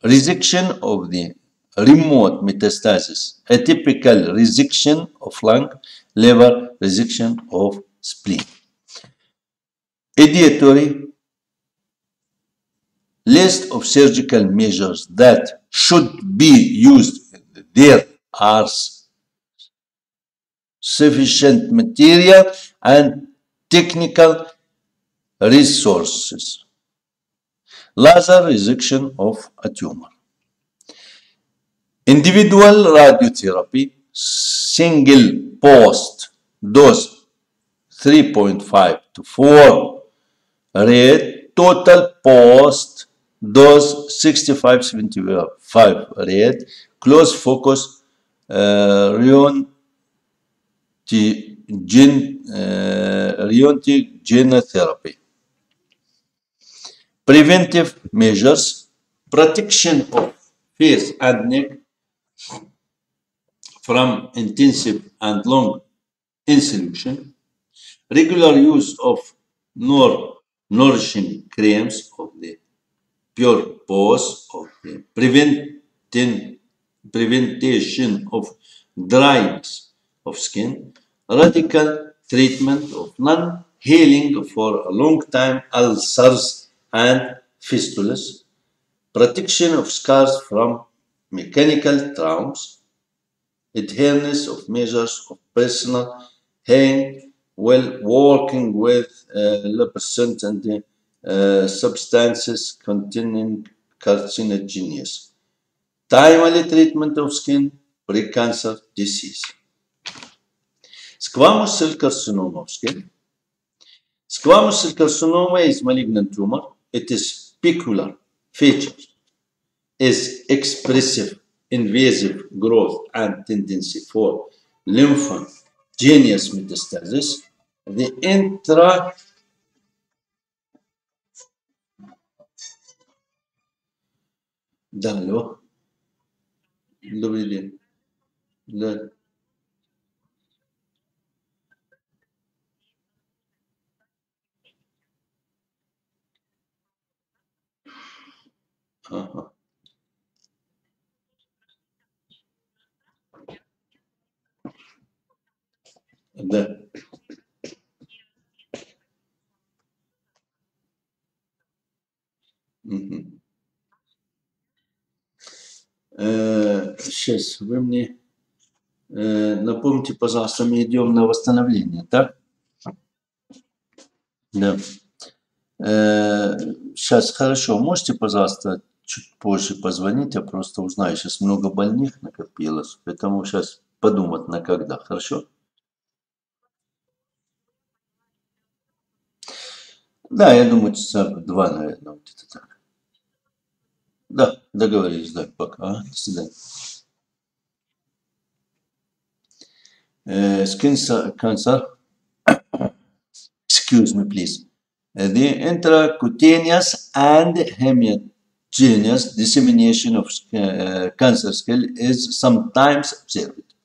[SPEAKER 1] Resection of the remote metastasis, a typical resection of lung, liver, resection of spleen. Ideatory list of surgical measures that should be used. There are sufficient material and technical resources. Laser resection of a tumor. Individual radiotherapy, single post dose 3.5 to 4 rate, total post dose 65-75 rate, close focus röntgen therapy. Preventive measures, protection of face and neck from intensive and long insolution, regular use of nourishing creams of the pure pose of the prevention of dryness of skin, radical treatment of non-healing for a long time ulcers and fistulas, protection of scars from mechanical traumas, adherence of measures of personal hygiene while working with lubricants and substances containing carcinogens. Timely treatment of skin pre-cancer disease. Squamous cell carcinoma of skin. Squamous cell carcinoma is malignant tumor. It is peculiar features is expressive, invasive growth and tendency for lymphogenous metastasis. The ده اللي بدين لا ده Сейчас вы мне напомните, пожалуйста, мы идем на восстановление, так? Да. Сейчас, хорошо. Можете, пожалуйста, чуть позже позвонить? Я просто узнаю. Сейчас много больных накопилось, поэтому сейчас подумать на когда. Хорошо? Да, я думаю, часа два, наверное, вот где-то так. Да, договорились, да, пока. До свидания. Skin cancer, excuse me, please. The intracutaneous and homogeneous dissemination of cancer cell is sometimes observed.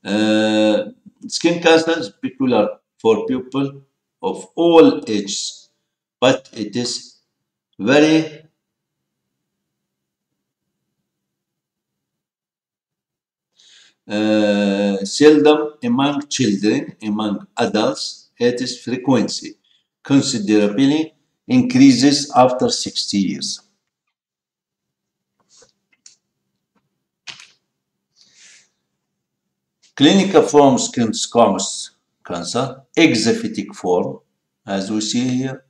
[SPEAKER 1] Uh, Skin cancer is peculiar for people of all ages, but it is very seldom among children. Among adults, its frequency considerably increases after 60 years. Clinical form skin squamous cancer, exophytic form, as we see here.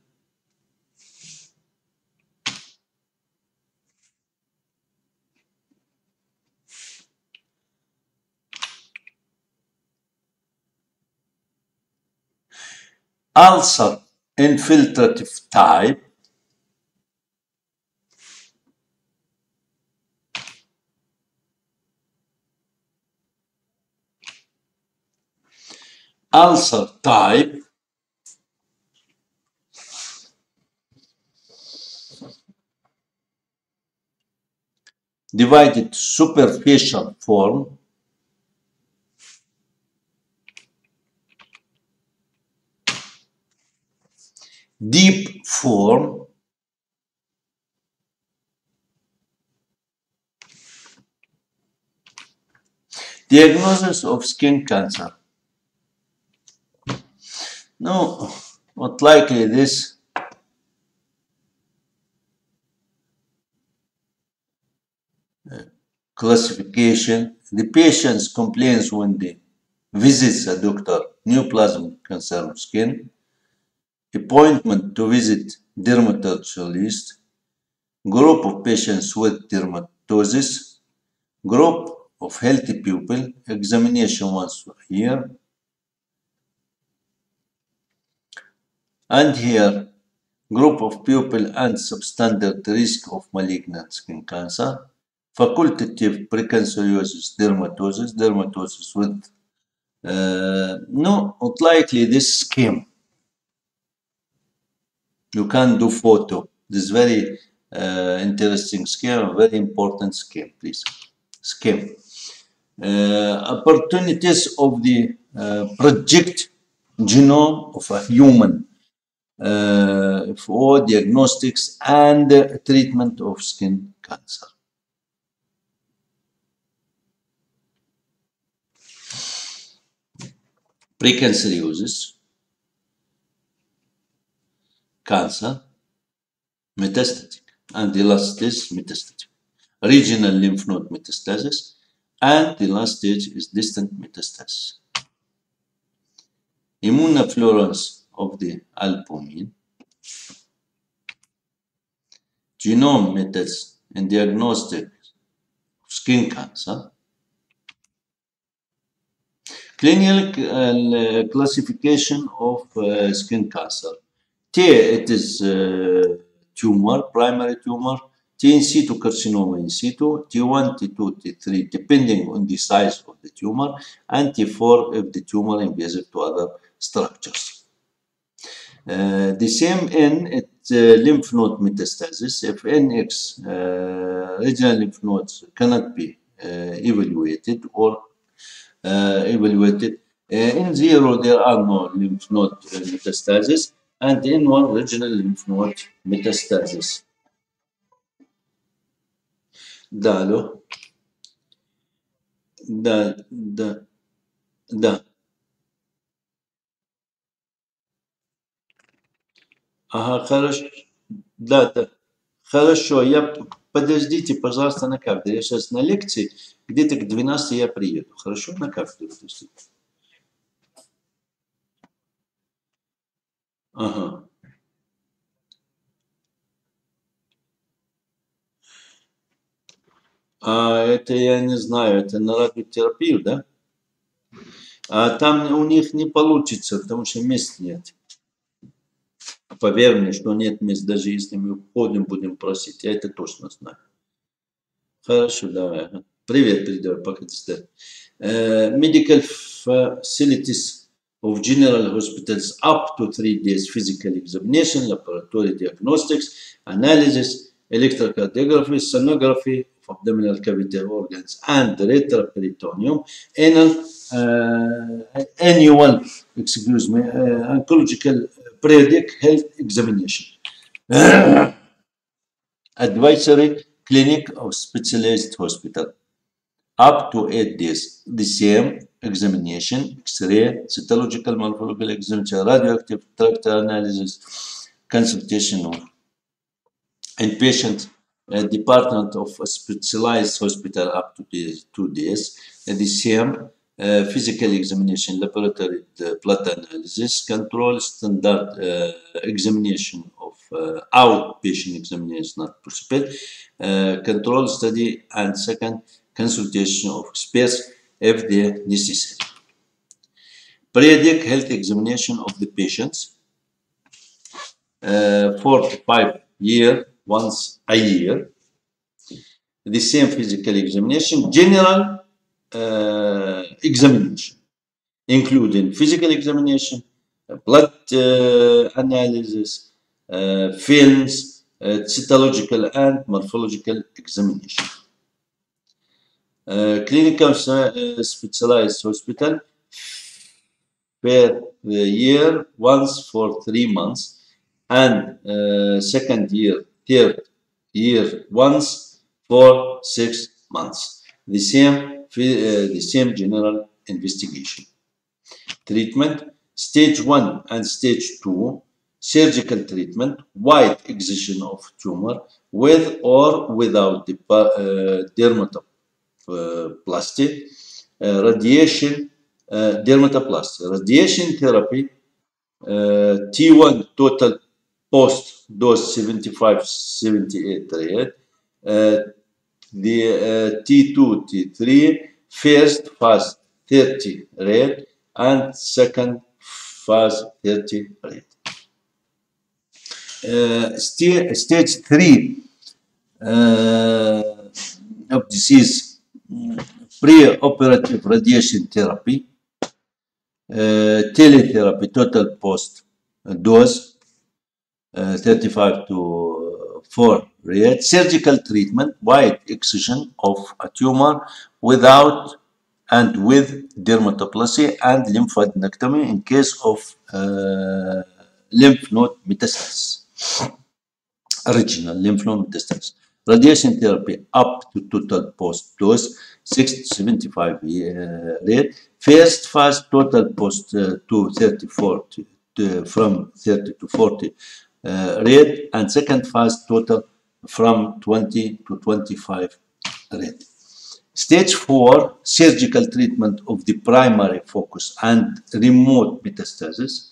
[SPEAKER 1] Ulcer infiltrative type, ulcer type, divided superficial form, deep form, diagnosis of skin cancer. No, not likely this classification. The patient complains when they visits a doctor, neoplasm cancer of skin, appointment to visit dermatologist, group of patients with dermatosis, group of healthy people, examination once a year, and here group of people and substandard risk of malignant skin cancer, facultative precancerous dermatosis with no, not likely this scheme. You can do photo. This very interesting scheme, very important scheme, please. Scheme. Opportunities of the project genome of a human for diagnostics and treatment of skin cancer. Precanceriosis, cancer, metastatic, and the last is metastatic. Regional lymph node metastasis, and the last stage is distant metastasis. Immunofluorescence of the albumin, genome methods in diagnostic of skin cancer, clinical classification of skin cancer. T, it is tumor, primary tumor. T in situ carcinoma in situ. T1, T2, T3, depending on the size of the tumor. And T4 if the tumor invasive to other structures. The same in lymph node metastasis. If NX regional lymph nodes cannot be evaluated or evaluated. In zero, there are no lymph node metastasis, and in one, regional lymph node metastasis. Dalo, da, da, da. Aha, хорошо. Да, да. Хорошо, подождите, пожалуйста, на кафедре. Я сейчас на лекции, где-то к 12 я приеду. Хорошо, на кафедру подождите. Ага. Это я не знаю, это на радиотерапию, да? А там у них не получится, потому что мест нет. Поверь мне, что нет мест, даже если мы уходим, будем просить. Я это точно знаю. Хорошо, давай. Привет, передавай, пока ты стоишь. Medical facilities of general hospitals up to 3 days physical examination, laboratory diagnostics, analysis, electrocardiography, sonography of abdominal cavity organs, and retroperitoneum, annual, oncological periodic health examination. Advisory clinic of specialized hospital. Up to 8 days. The same examination, X-ray, cytological, morphological examination, radioactive tract analysis, consultation of inpatient department of a specialized hospital up to 2 days. The same physical examination, laboratory blood analysis, control standard examination of outpatient examination not possible, control study, and second consultation of experts if they necessary. Periodic health examination of the patients 4 to 5 years, once a year. The same physical examination, general examination, including physical examination, blood analysis, films, cytological and morphological examination. Clinical specialized hospital per year, once for 3 months, and second year, third year, once for 6 months. The same general investigation. Treatment, stage 1 and stage 2, surgical treatment, wide excision of tumor with or without the dermatoplasty, radiation, dermatoplasty, radiation therapy, T1 total post dose 75-78 rate, the T2, T3 first phase 30 rate and second phase 30 rate. Stage 3 of disease, pre-operative radiation therapy, teletherapy total post dose 35 to 4 rate, surgical treatment, wide excision of a tumor without and with dermatoplasty and lymphadenectomy in case of lymph node metastasis, original lymph node metastasis. Radiation therapy up to total post dose 6 to 75 rate. First phase total post to 34 from 30 to 40 rate, and second phase total from 20 to 25 rate. Stage 4, surgical treatment of the primary focus and remote metastasis.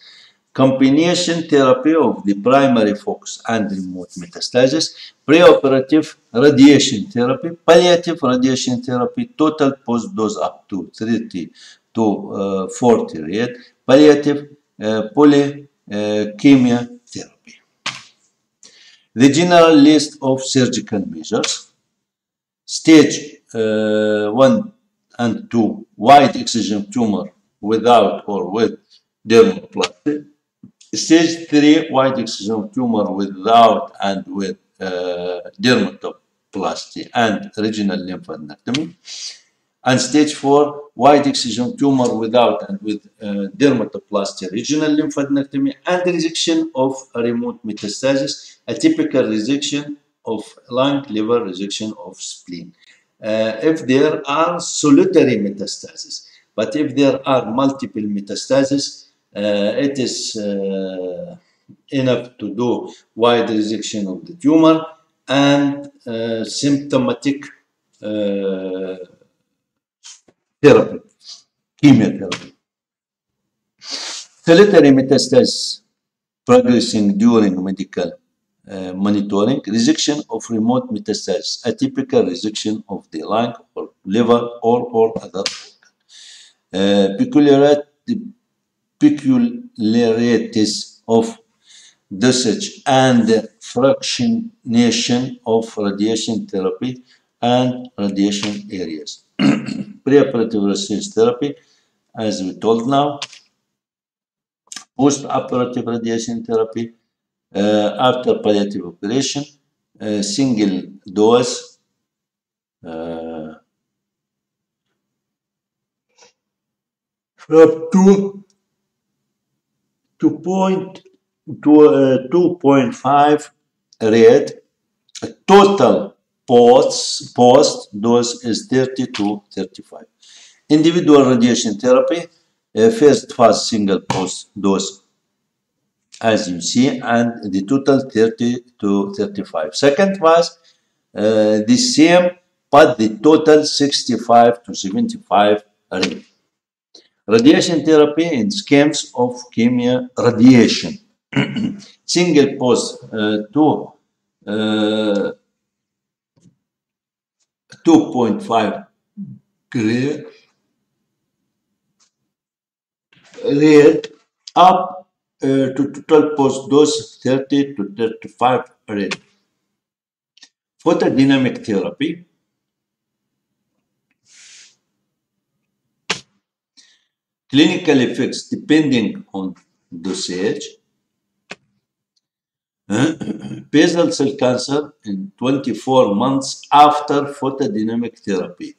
[SPEAKER 1] Combination therapy of the primary focus and remote metastasis. Preoperative radiation therapy, palliative radiation therapy, total post dose up to 30 to 40 rate. Palliative polychemia therapy. The general list of surgical measures. Stage 1 and 2, wide excision tumor without or with dermatoplasty. Stage 3, wide excision tumor without and with dermatoplasty and regional lymphadenectomy. And stage 4, wide excision tumor without and with dermatoplasty, regional lymphadenectomy, and resection of remote metastasis, a typical resection of lung, liver, resection of spleen. If there are solitary metastases, but if there are multiple metastases, it is enough to do wide resection of the tumor and symptomatic uh, therapy, chemotherapy. Solitary metastasis progressing during medical monitoring, resection of remote metastasis, atypical resection of the lung or liver or other peculiarities of dosage and fractionation of radiation therapy and radiation areas. Preoperative radiation therapy, as we told now, post-operative radiation therapy, after palliative operation, single dose, from 2.5 rate. Total post dose is 30 to 35. Individual radiation therapy, first phase single post dose, as you see, and the total 30 to 35. Second phase, the same, but the total 65 to 75 rate. Radiation therapy in schemes of chemo radiation. Single post to 2.5 rate up to total post dose 30 to 35 rate. Photodynamic therapy. Clinical effects depending on dosage. Basal cell cancer in 24 months after photodynamic therapy.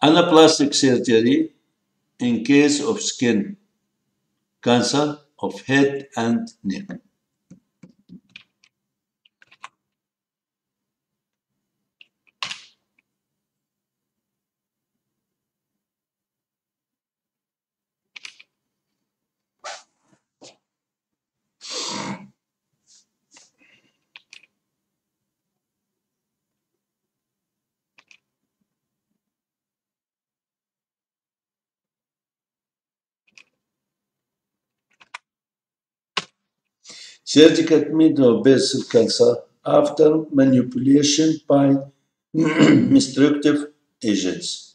[SPEAKER 1] Anaplastic surgery in case of skin cancer of head and neck. Surgical treatment of basal cancer after manipulation by destructive agents.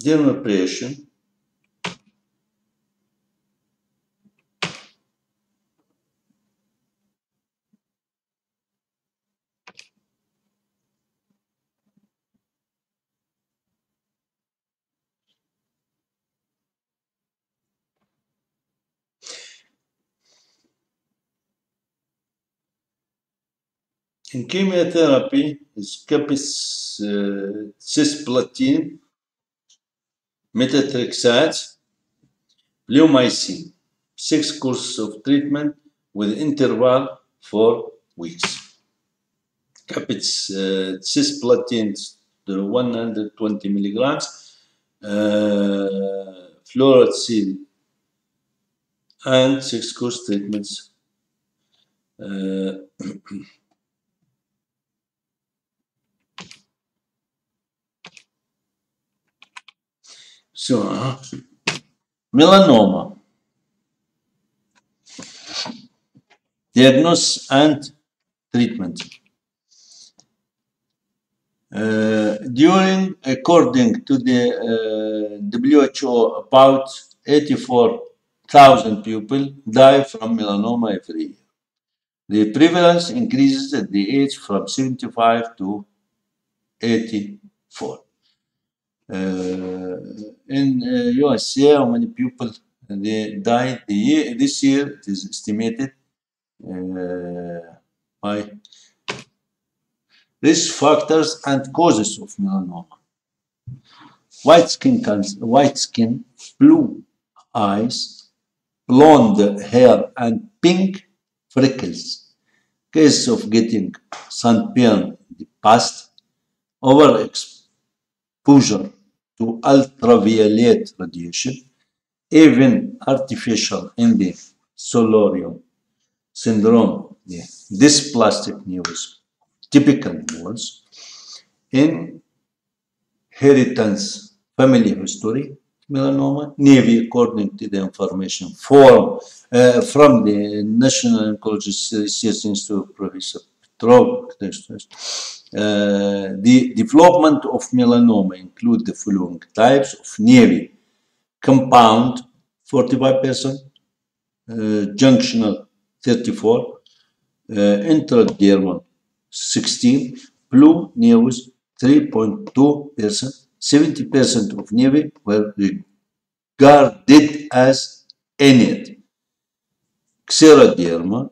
[SPEAKER 1] Dermabrasion. In chemotherapy, cisplatin, methotrexate, bleomycin. 6 courses of treatment with interval for weeks. Cisplatin 120 milligrams, fluoxetine, and 6 course treatments. So, melanoma, diagnosis and treatment. According to the WHO, about 84,000 people die from melanoma every year. The prevalence increases at the age from 75 to 80 4. In USA, how many people they died this year? It is estimated by risk factors and causes of melanoma. White skin, blue eyes, blonde hair, and pink freckles. Case of getting sunburn in the past, overexposure to ultraviolet radiation, even artificial in the solarium syndrome, dysplastic news, typical moles, inheritance, family history, melanoma, Navy, according to the information from the National Oncology Research Institute, Professor Petrov. The development of melanoma include the following types of Navy: compound, 45%, junctional, 34, intradermal, 16, blue news, 3.2%, 70% of Navy were regarded as innate. Xeroderma,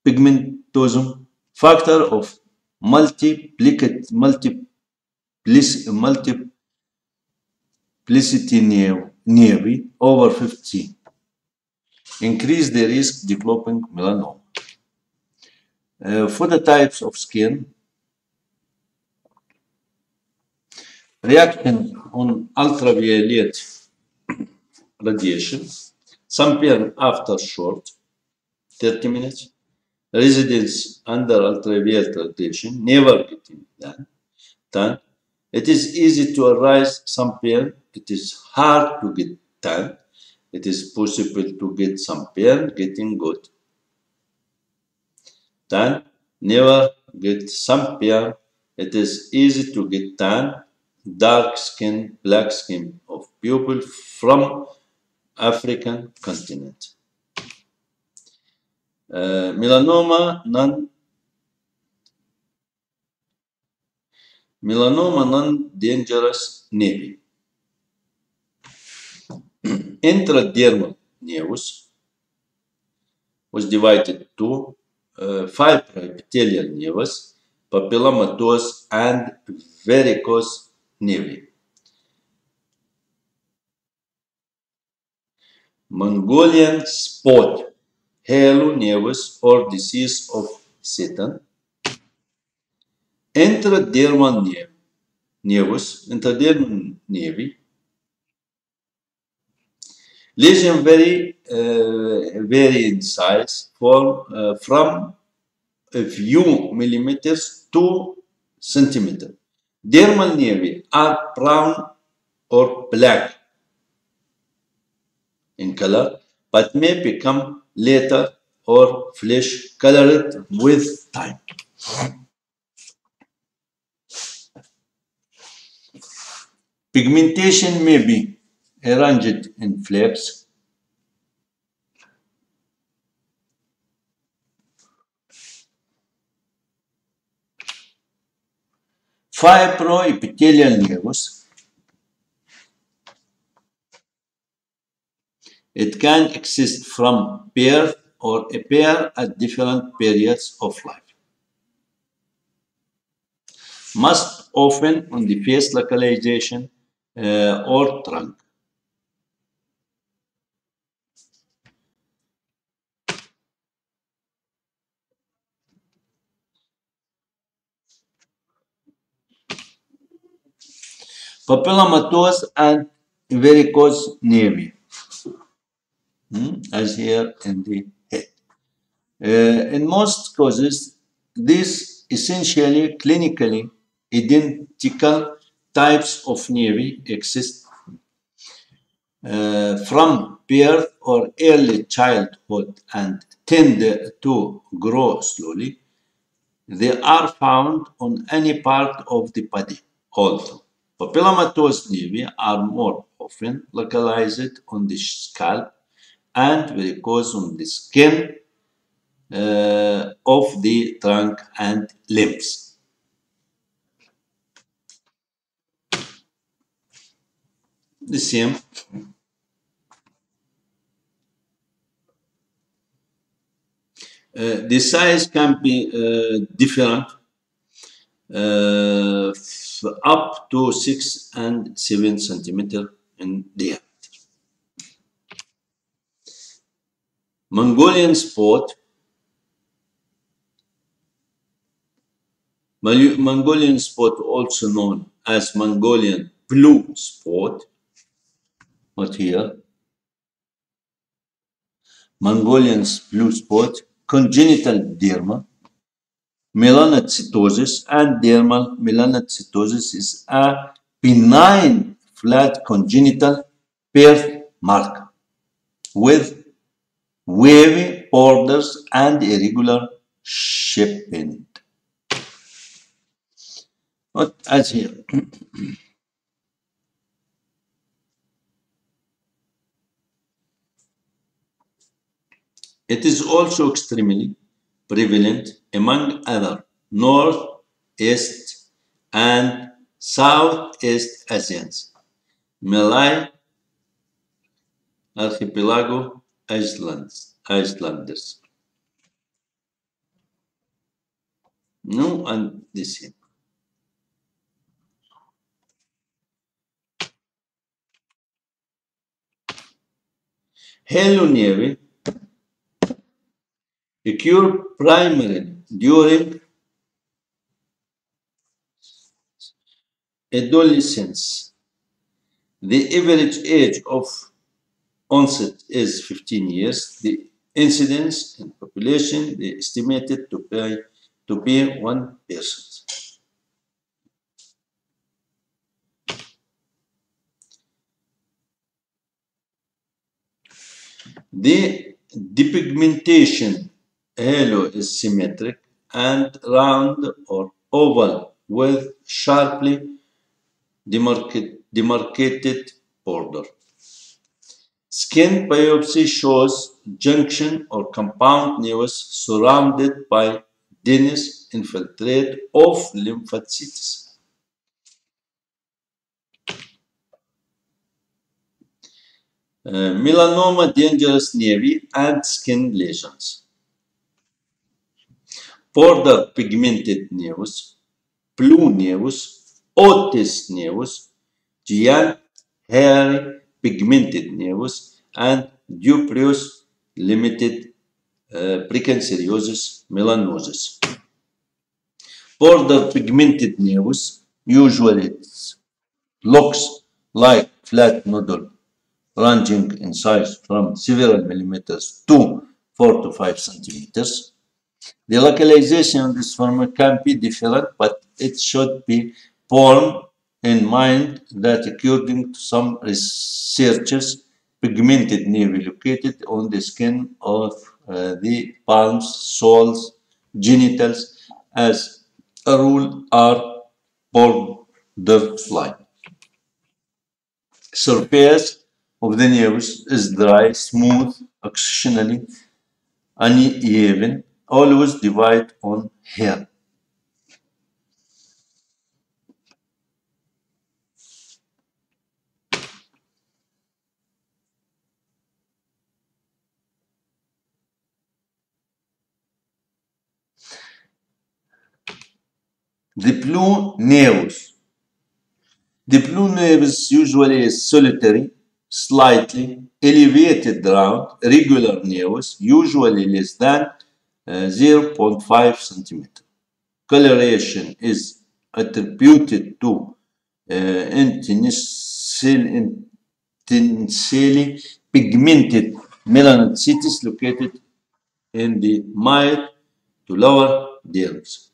[SPEAKER 1] pigmentosum, factor of multiplicity Navy over 50. Increase the risk developing melanoma. For the types of skin, reaction on ultraviolet radiation, sunburn after short, 30 minutes, residence under ultraviolet radiation, never getting done. It is easy to arise sunburn. It is hard to get tan. It is possible to get sunburn, getting good. Tan, never get sunburn. It is easy to get tan, dark skin, black skin of people from African continent. Melanoma non-dangerous Navy. Intradermal nevus was divided to fibroepithelial nevus, papillomatous, and varicose nevi. Mongolian spot, halo nevus or disease of Satan. Intradermal nevus, intradermal nevi. Lesion vary in size from a few millimeters to centimeter. Dermal nevi are brown or black in color, but may become later or flesh colored with time. Pigmentation may be arranged in flaps, fibroepithelial nevus. It can exist from birth or appear at different periods of life. Most often on the face localization or trunk. Papillomatous and varicose nevi, as here in the head. In most cases, these essentially clinically identical types of nevi exist from birth or early childhood and tend to grow slowly. They are found on any part of the body also. Papillomatous nevi are more often localized on the scalp and varicose on the skin of the trunk and limbs. the same. The size can be different, up to 6 and 7 centimeter in diameter. Mongolian spot. Mongolian spot, also known as Mongolian blue spot, what here? Mongolian blue spot, congenital derma, melanocytosis, and dermal melanocytosis is a benign flat congenital birthmark with wavy borders and irregular shaping. Not as here. It is also extremely prevalent among other North, East, and Southeast Asians, Malay Archipelago Islanders. No, and the same. Hello Navy occur primarily during adolescence. The average age of onset is 15 years. The incidence in population is estimated to be 1%. The depigmentation halo is symmetric and round or oval with sharply demarcated border. Skin biopsy shows junction or compound nevus surrounded by dense infiltrate of lymphocytes. Melanoma, dangerous nevus, and skin lesions. Border pigmented nevus, blue nevus, otis nevus, giant hairy pigmented nevus, and dubious limited precanceriosis melanosis. Border pigmented nevus usually looks like flat nodule ranging in size from several millimeters to 4 to 5 centimeters. The localization of this form can be different, but it should be borne in mind that according to some researchers, pigmented nevi located on the skin of the palms, soles, genitals, as a rule, are borderline. Surface of the nerves is dry, smooth, occasionally uneven, always divide on hair. The blue nerves. The blue nerves usually is solitary, slightly elevated round, regular nerves, usually less than 0.5 centimeter. Coloration is attributed to intensely pigmented melanocytes located in the mild to lower derms.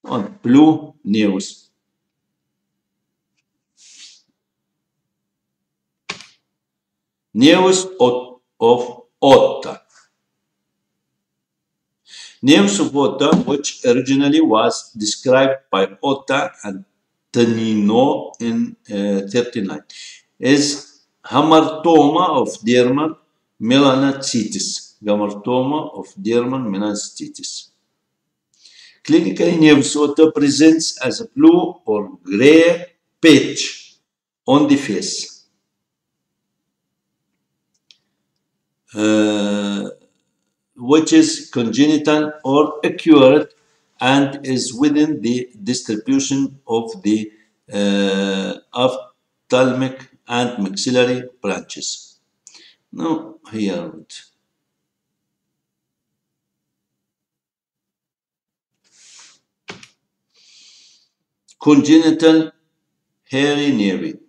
[SPEAKER 1] On blue nerves. Nerves of Otta. Nerves of Otta, which originally was described by Otta and Tonino in 39, is hamartoma of dermal melanocytes. Hamartoma of dermal melanocytes. Clinically, nerves Otta presents as a blue or gray patch on the face, which is congenital or acquired and is within the distribution of the ophthalmic and maxillary branches. Now here, congenital hairy nerve.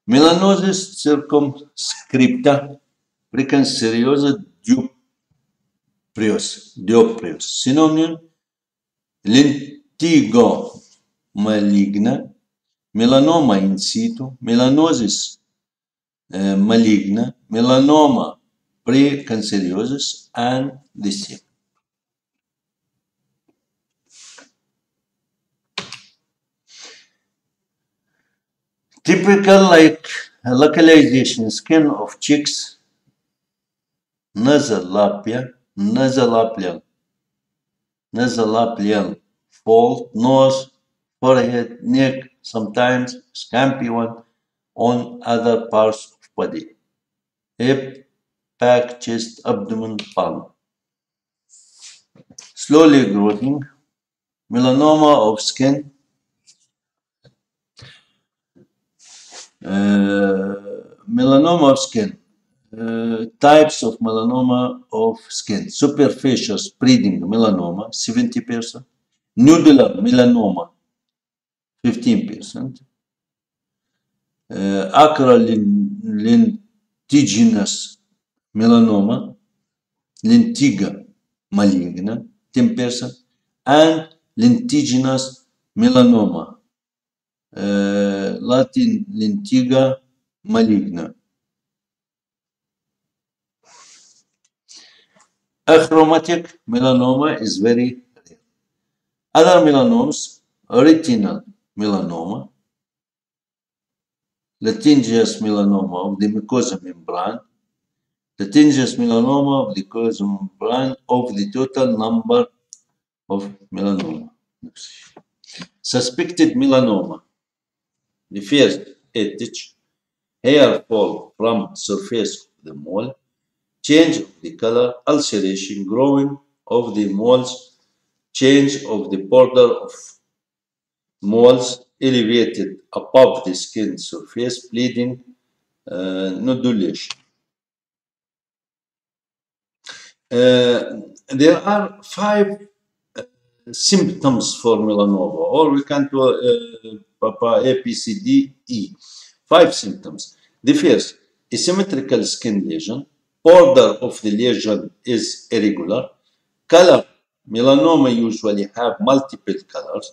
[SPEAKER 1] Melanosis circumscripta precanceriosa dioptrios. Synonym: lentigo maligna, melanoma in situ, melanosis maligna, melanoma precanceriosis, and the same. Typical localization: skin of cheeks, nasolabial fold, nose, forehead, neck, sometimes scampy one on other parts of body, hip, back, chest, abdomen, palm. Slowly growing, melanoma of skin, melanoma of skin. Types of melanoma of skin: superficial spreading melanoma 70%, nodular melanoma 15%, acral lentiginous melanoma, lentiga maligna 10%, and lentiginous melanoma, Latin lentiga maligna. Achromatic melanoma is very rare. Other melanomas: retinal melanoma, lentiginous melanoma of the mucosa membrane, lentiginous melanoma of the mucosa membrane of the total number of melanoma. Suspected melanoma: the first itch, hair fall from surface of the mole, change of the color, ulceration, growing of the moles, change of the border of moles elevated above the skin surface, bleeding, nodulation. There are 5 symptoms for melanoma, or we can do A, B, C, D, E. 5 symptoms. The first, asymmetrical skin lesion. Border of the lesion is irregular. Color: melanoma usually have multiple colors.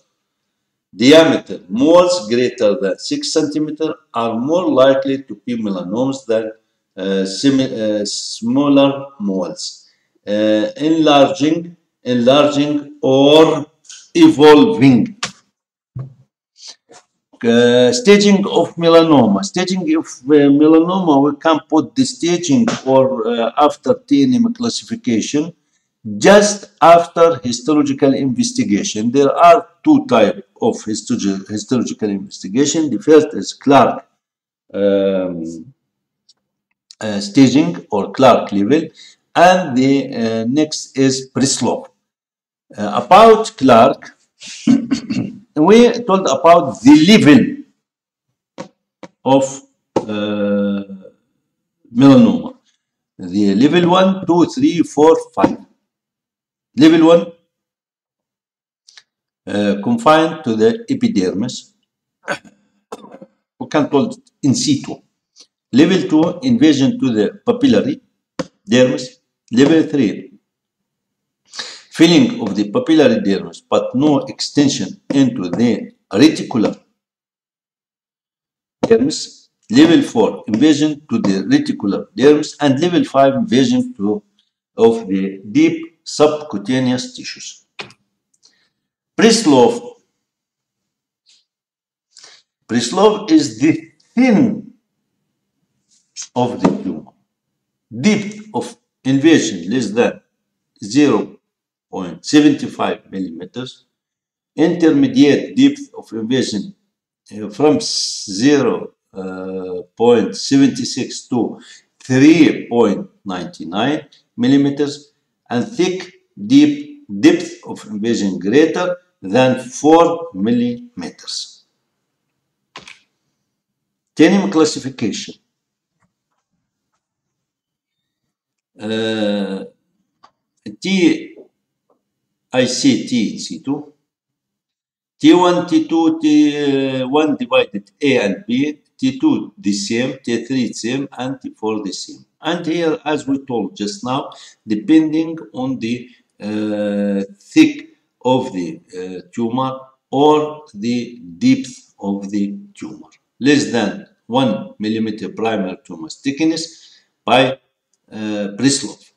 [SPEAKER 1] Diameter: moles greater than 6 cm are more likely to be melanomas than smaller moles. Enlarging or evolving. Staging of melanoma. Staging of melanoma, we can put the staging or after TNM classification just after histological investigation. There are 2 types of histological investigation. The first is Clark staging or Clark level, and the next is Breslov. About Clark, we told about the level of melanoma. The level 1, 2, 3, 4, 5. Level 1 confined to the epidermis. We can call it in situ. Level 2, invasion to the papillary dermis. Level 3, filling of the papillary dermis, but no extension into the reticular dermis. Level 4, invasion to the reticular dermis, and level 5, invasion of the deep subcutaneous tissues. Breslov is the thin of the tumor, depth of invasion less than 0.75 millimeters, intermediate depth of invasion from 0.76 to 3.99 millimeters, and thick deep depth of invasion greater than 4 millimeters. Tenem classification. TICT-C2, T1, T2, T1 divided A and B, T2 the same, T3 the same, and T4 the same. And here, as we told just now, depending on the thick of the tumor or the depth of the tumor. Less than 1 millimeter primary tumor thickness by Breslov.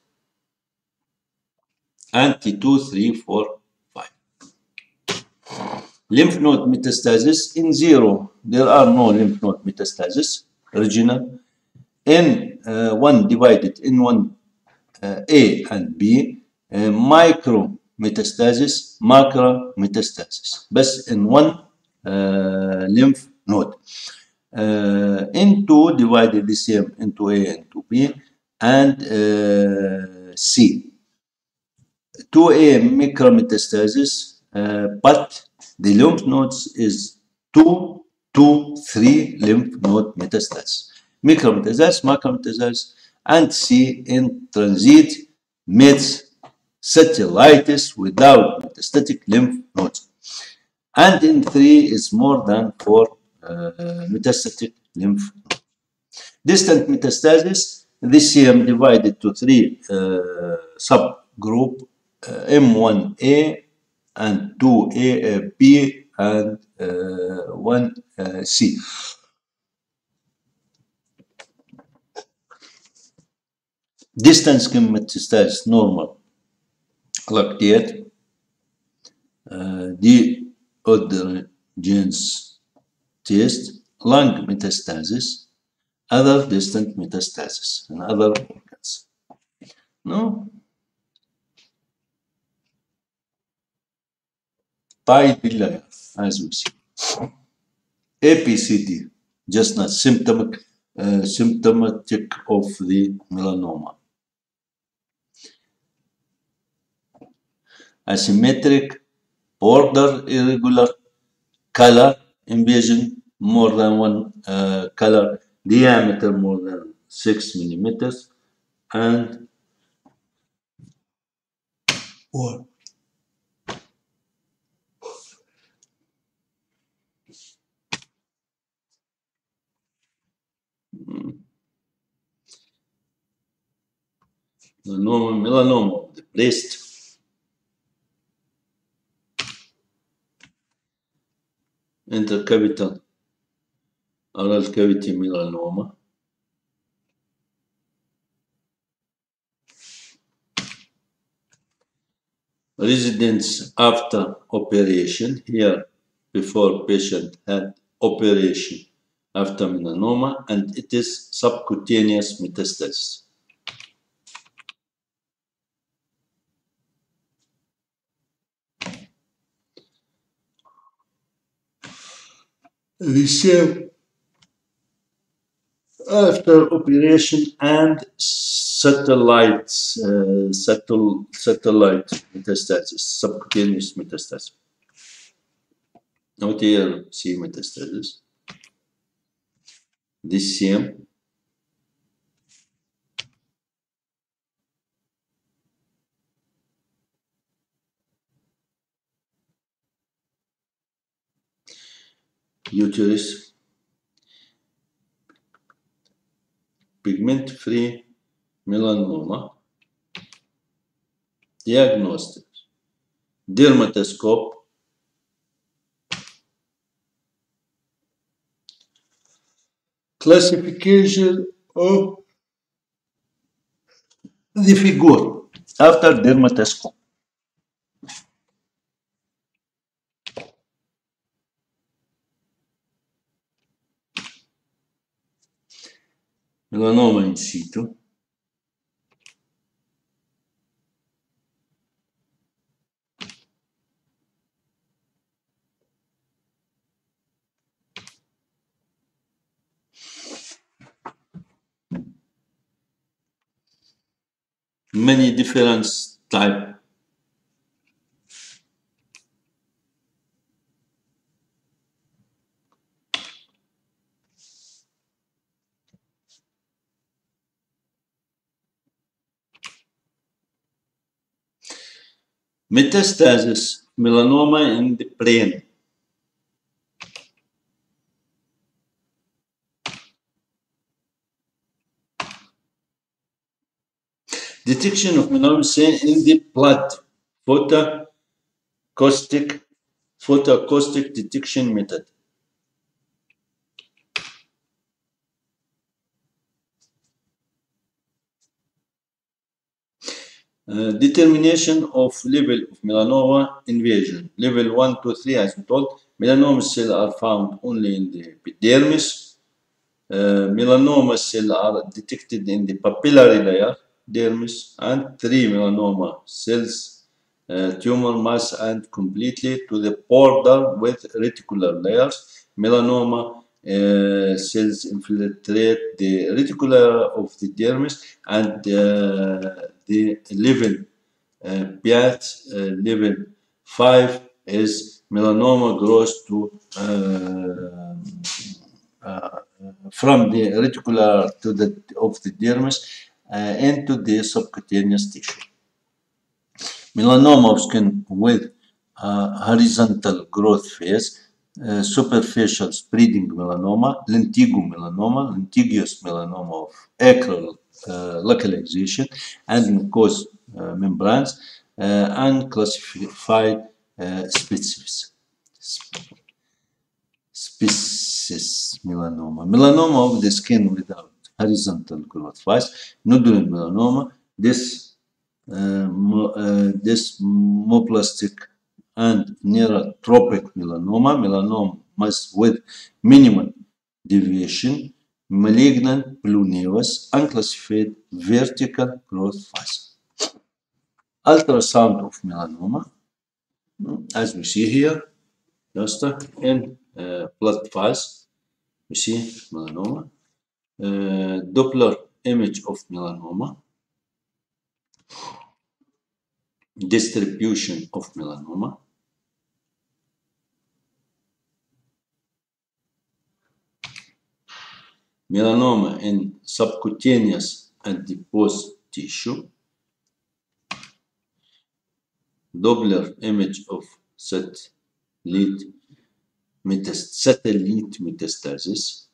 [SPEAKER 1] And T2, 3, 4, 5. Lymph node metastasis in 0. There are no lymph node metastasis, regional. N1 divided N1 A and B, micro metastasis, macro metastasis. بس in one lymph node. N2 divided the same into A and to B, and C. 2A micrometastasis, but the lymph nodes is 2 to 3 lymph node metastasis. Micrometastasis, macrometastasis, and C in transit satellitis without metastatic lymph nodes. And in 3 is more than 4 metastatic lymph nodes. Distant metastasis, the CM divided to 3 subgroup, M1A and 2A, B and 1C. Distant skin metastasis normal lactate, deodorization test, lung metastasis, other distant metastasis, and other organs. No? Tied layer, as we see. APCD, just not symptomatic of the melanoma. Asymmetric, border irregular, color invasion more than one color, diameter more than 6 millimeters, and or melanoma of the breast, intercapital oral cavity melanoma, residence after operation. Here, before patient had operation after melanoma, and it is subcutaneous metastasis. The same after operation and satellite metastasis, subcutaneous metastasis. Not here, see metastasis. The same. Uterus, pigment-free melanoma, diagnostics, dermatoscope, classification of the figure after dermatoscope. melanoma in situ, many different type. Metastasis, melanoma in the brain. Detection of melanoma in the blood. Photoacoustic detection method. Determination of level of melanoma invasion. Level 1 to 3, as we told, melanoma cells are found only in the epidermis. Melanoma cells are detected in the papillary layer, dermis, and 3 melanoma cells, tumor mass, and completely to the border with reticular layers. Melanoma cells infiltrate the reticular of the dermis and the level level 5 is melanoma grows to from the reticular to the of the dermis into the subcutaneous tissue. Melanoma of skin with horizontal growth phase, superficial spreading melanoma, lentigious melanoma of acral localization and mucous membranes, unclassified species. Melanoma. Melanoma of the skin without horizontal growth phase, nodular melanoma, desmoplastic and neurotropic melanoma, melanomas with minimal deviation, malignant blue nevus, unclassified vertical growth phase. Ultrasound of melanoma, as we see here, just in blood phase, we see melanoma. Doppler image of melanoma, distribution of melanoma, melanoma in subcutaneous adipose tissue, Doppler image of satellite metastasis,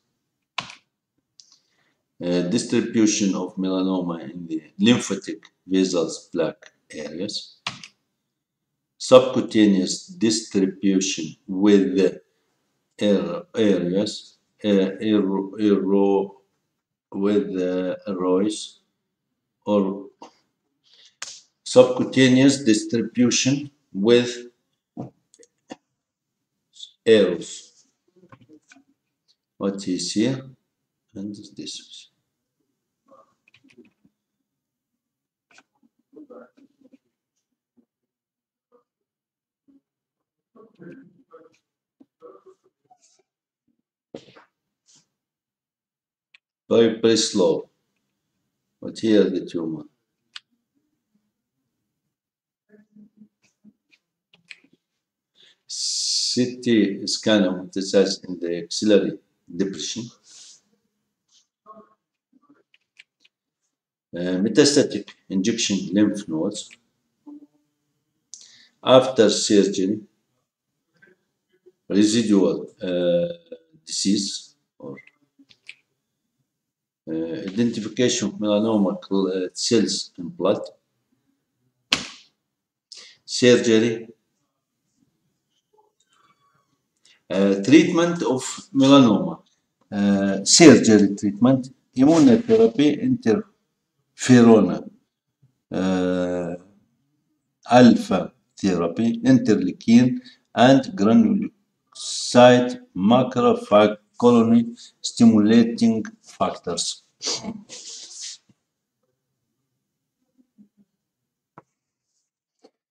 [SPEAKER 1] distribution of melanoma in the lymphatic vessels plaque areas, subcutaneous distribution with the areas with arroys or subcutaneous distribution with arrows. What is here and this. Very slow. But here the tumor. CT scan of metastasis in the axillary depression. Metastatic injection lymph nodes. After surgery, residual disease or identification of melanoma cells in blood. Surgery. Treatment of melanoma. Surgery treatment, immunotherapy, interferon alpha therapy, interleukin, and granulocyte macrophage colony stimulating factors.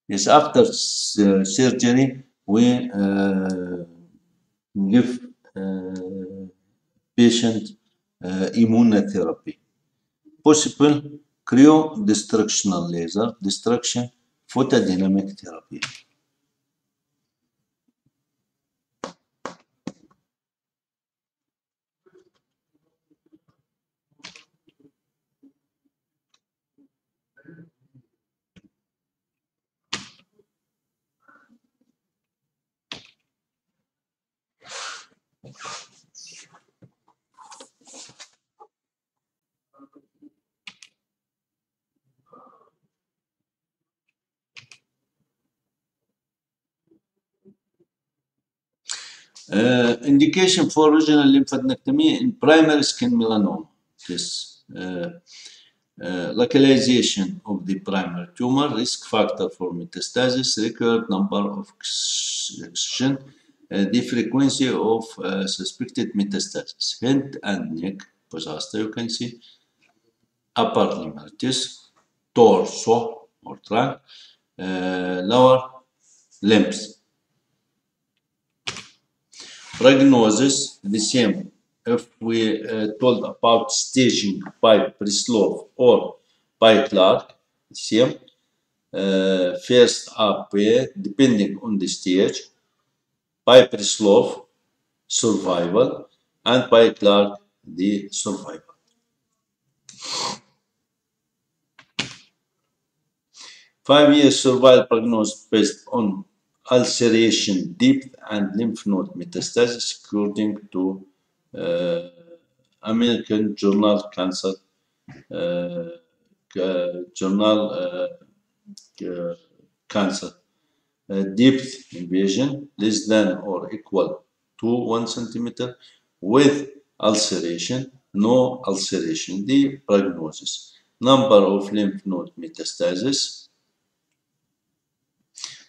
[SPEAKER 1] Yes, after surgery, we give patient immunotherapy. Possible cryo-destructional laser destruction photodynamic therapy. Indication for regional lymphadenectomy in primary skin melanoma. Yes. Localization of the primary tumor, risk factor for metastasis, required number of excision, the frequency of suspected metastasis, head and neck, posasta you can see, upper limb, torso or trunk, lower limbs. Prognosis, the same. If we told about staging by Prislov or by Clark, the same. First up, depending on the stage, by Prislov, survival, and by Clark, the survival. 5 years survival prognosis based on ulceration depth and lymph node metastasis according to uh, American Journal Cancer Journal Cancer. Depth invasion less than or equal to 1 centimeter with ulceration, no ulceration. The prognosis. Number of lymph node metastasis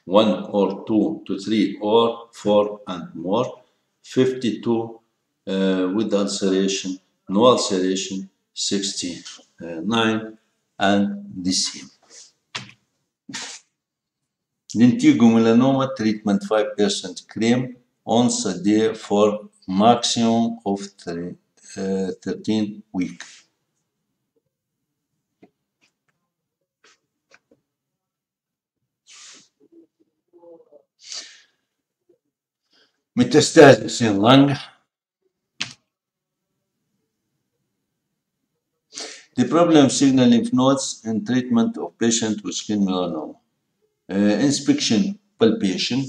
[SPEAKER 1] 1 or 2 to 3 or 4 and more. 52 with ulceration, no ulceration 69 and the same. Lentigo melanoma treatment 5% cream once a day for maximum of 13 weeks. Metastasis in lung. The problem signal lymph nodes in treatment of patient with skin melanoma. Inspection palpation,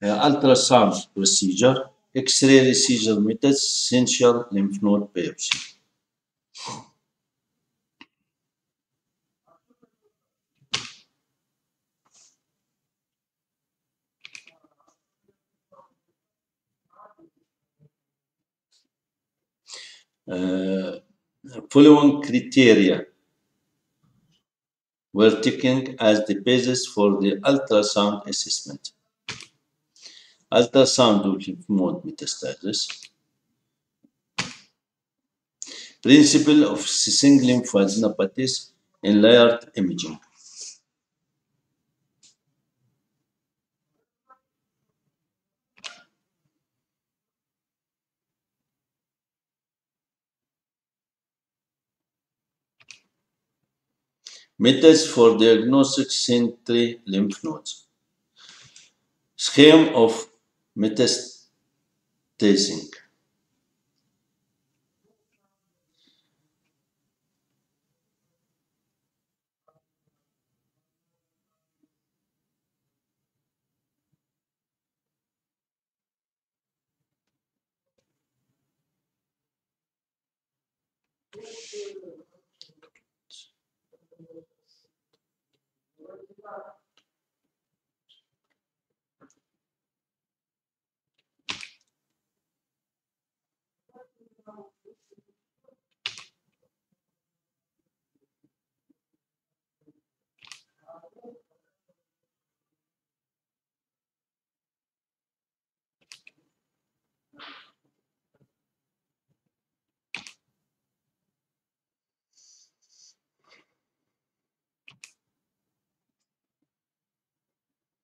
[SPEAKER 1] ultrasound procedure, X-ray procedure methods, essential lymph node biopsy. Following criteria were taken as the basis for the ultrasound assessment. Ultrasound of lymph node metastasis, principle of assessing lymphadenopathies in layered imaging. Methods for diagnostic central lymph nodes. Scheme of metastasing.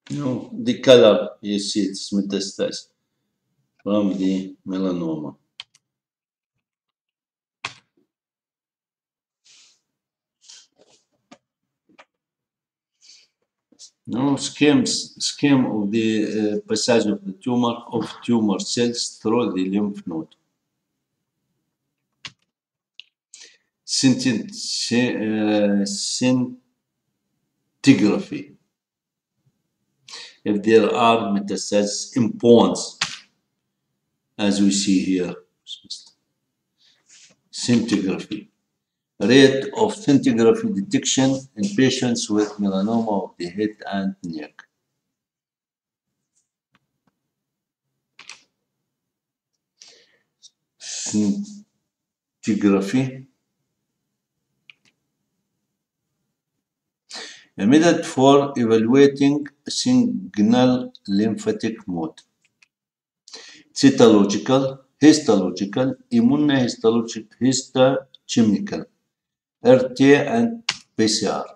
[SPEAKER 1] No, the color you see it's metastasis from the melanoma. No scheme of the passage of the tumor cells through the lymph node. Scintigraphy. If there are metastases in bones, as we see here, scintigraphy. Rate of scintigraphy detection in patients with melanoma of the head and neck. Scintigraphy. A method for evaluating signal lymphatic mode. Cytological, histological, histochemical, RT and PCR.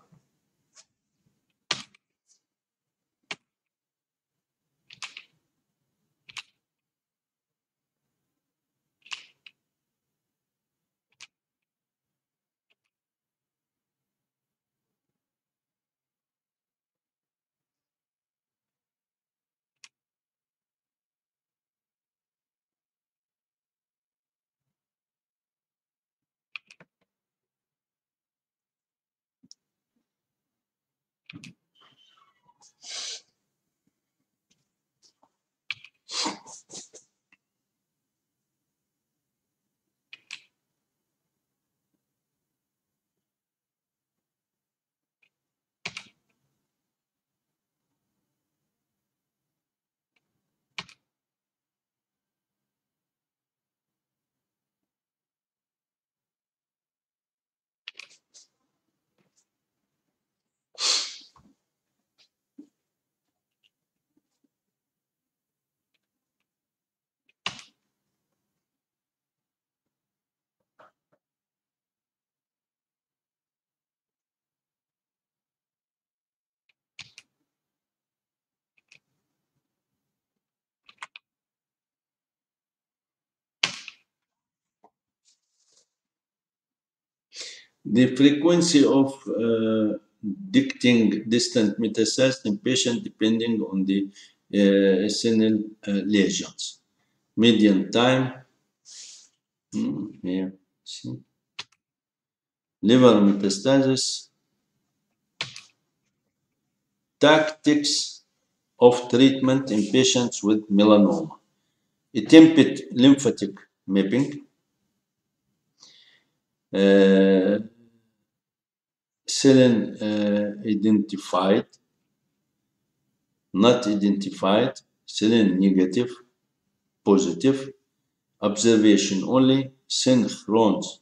[SPEAKER 1] The frequency of detecting distant metastasis in patient depending on the senile lesions. Median time, here, see. Liver metastasis, tactics of treatment in patients with melanoma. Attempted lymphatic mapping, cell identified, not identified, selenine negative, positive, observation only, synchronous,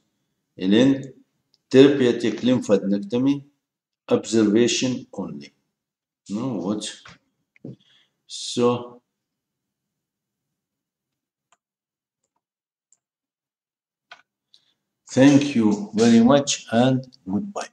[SPEAKER 1] therapeutic lymphadenectomy, observation only. No, what? So, thank you very much and goodbye.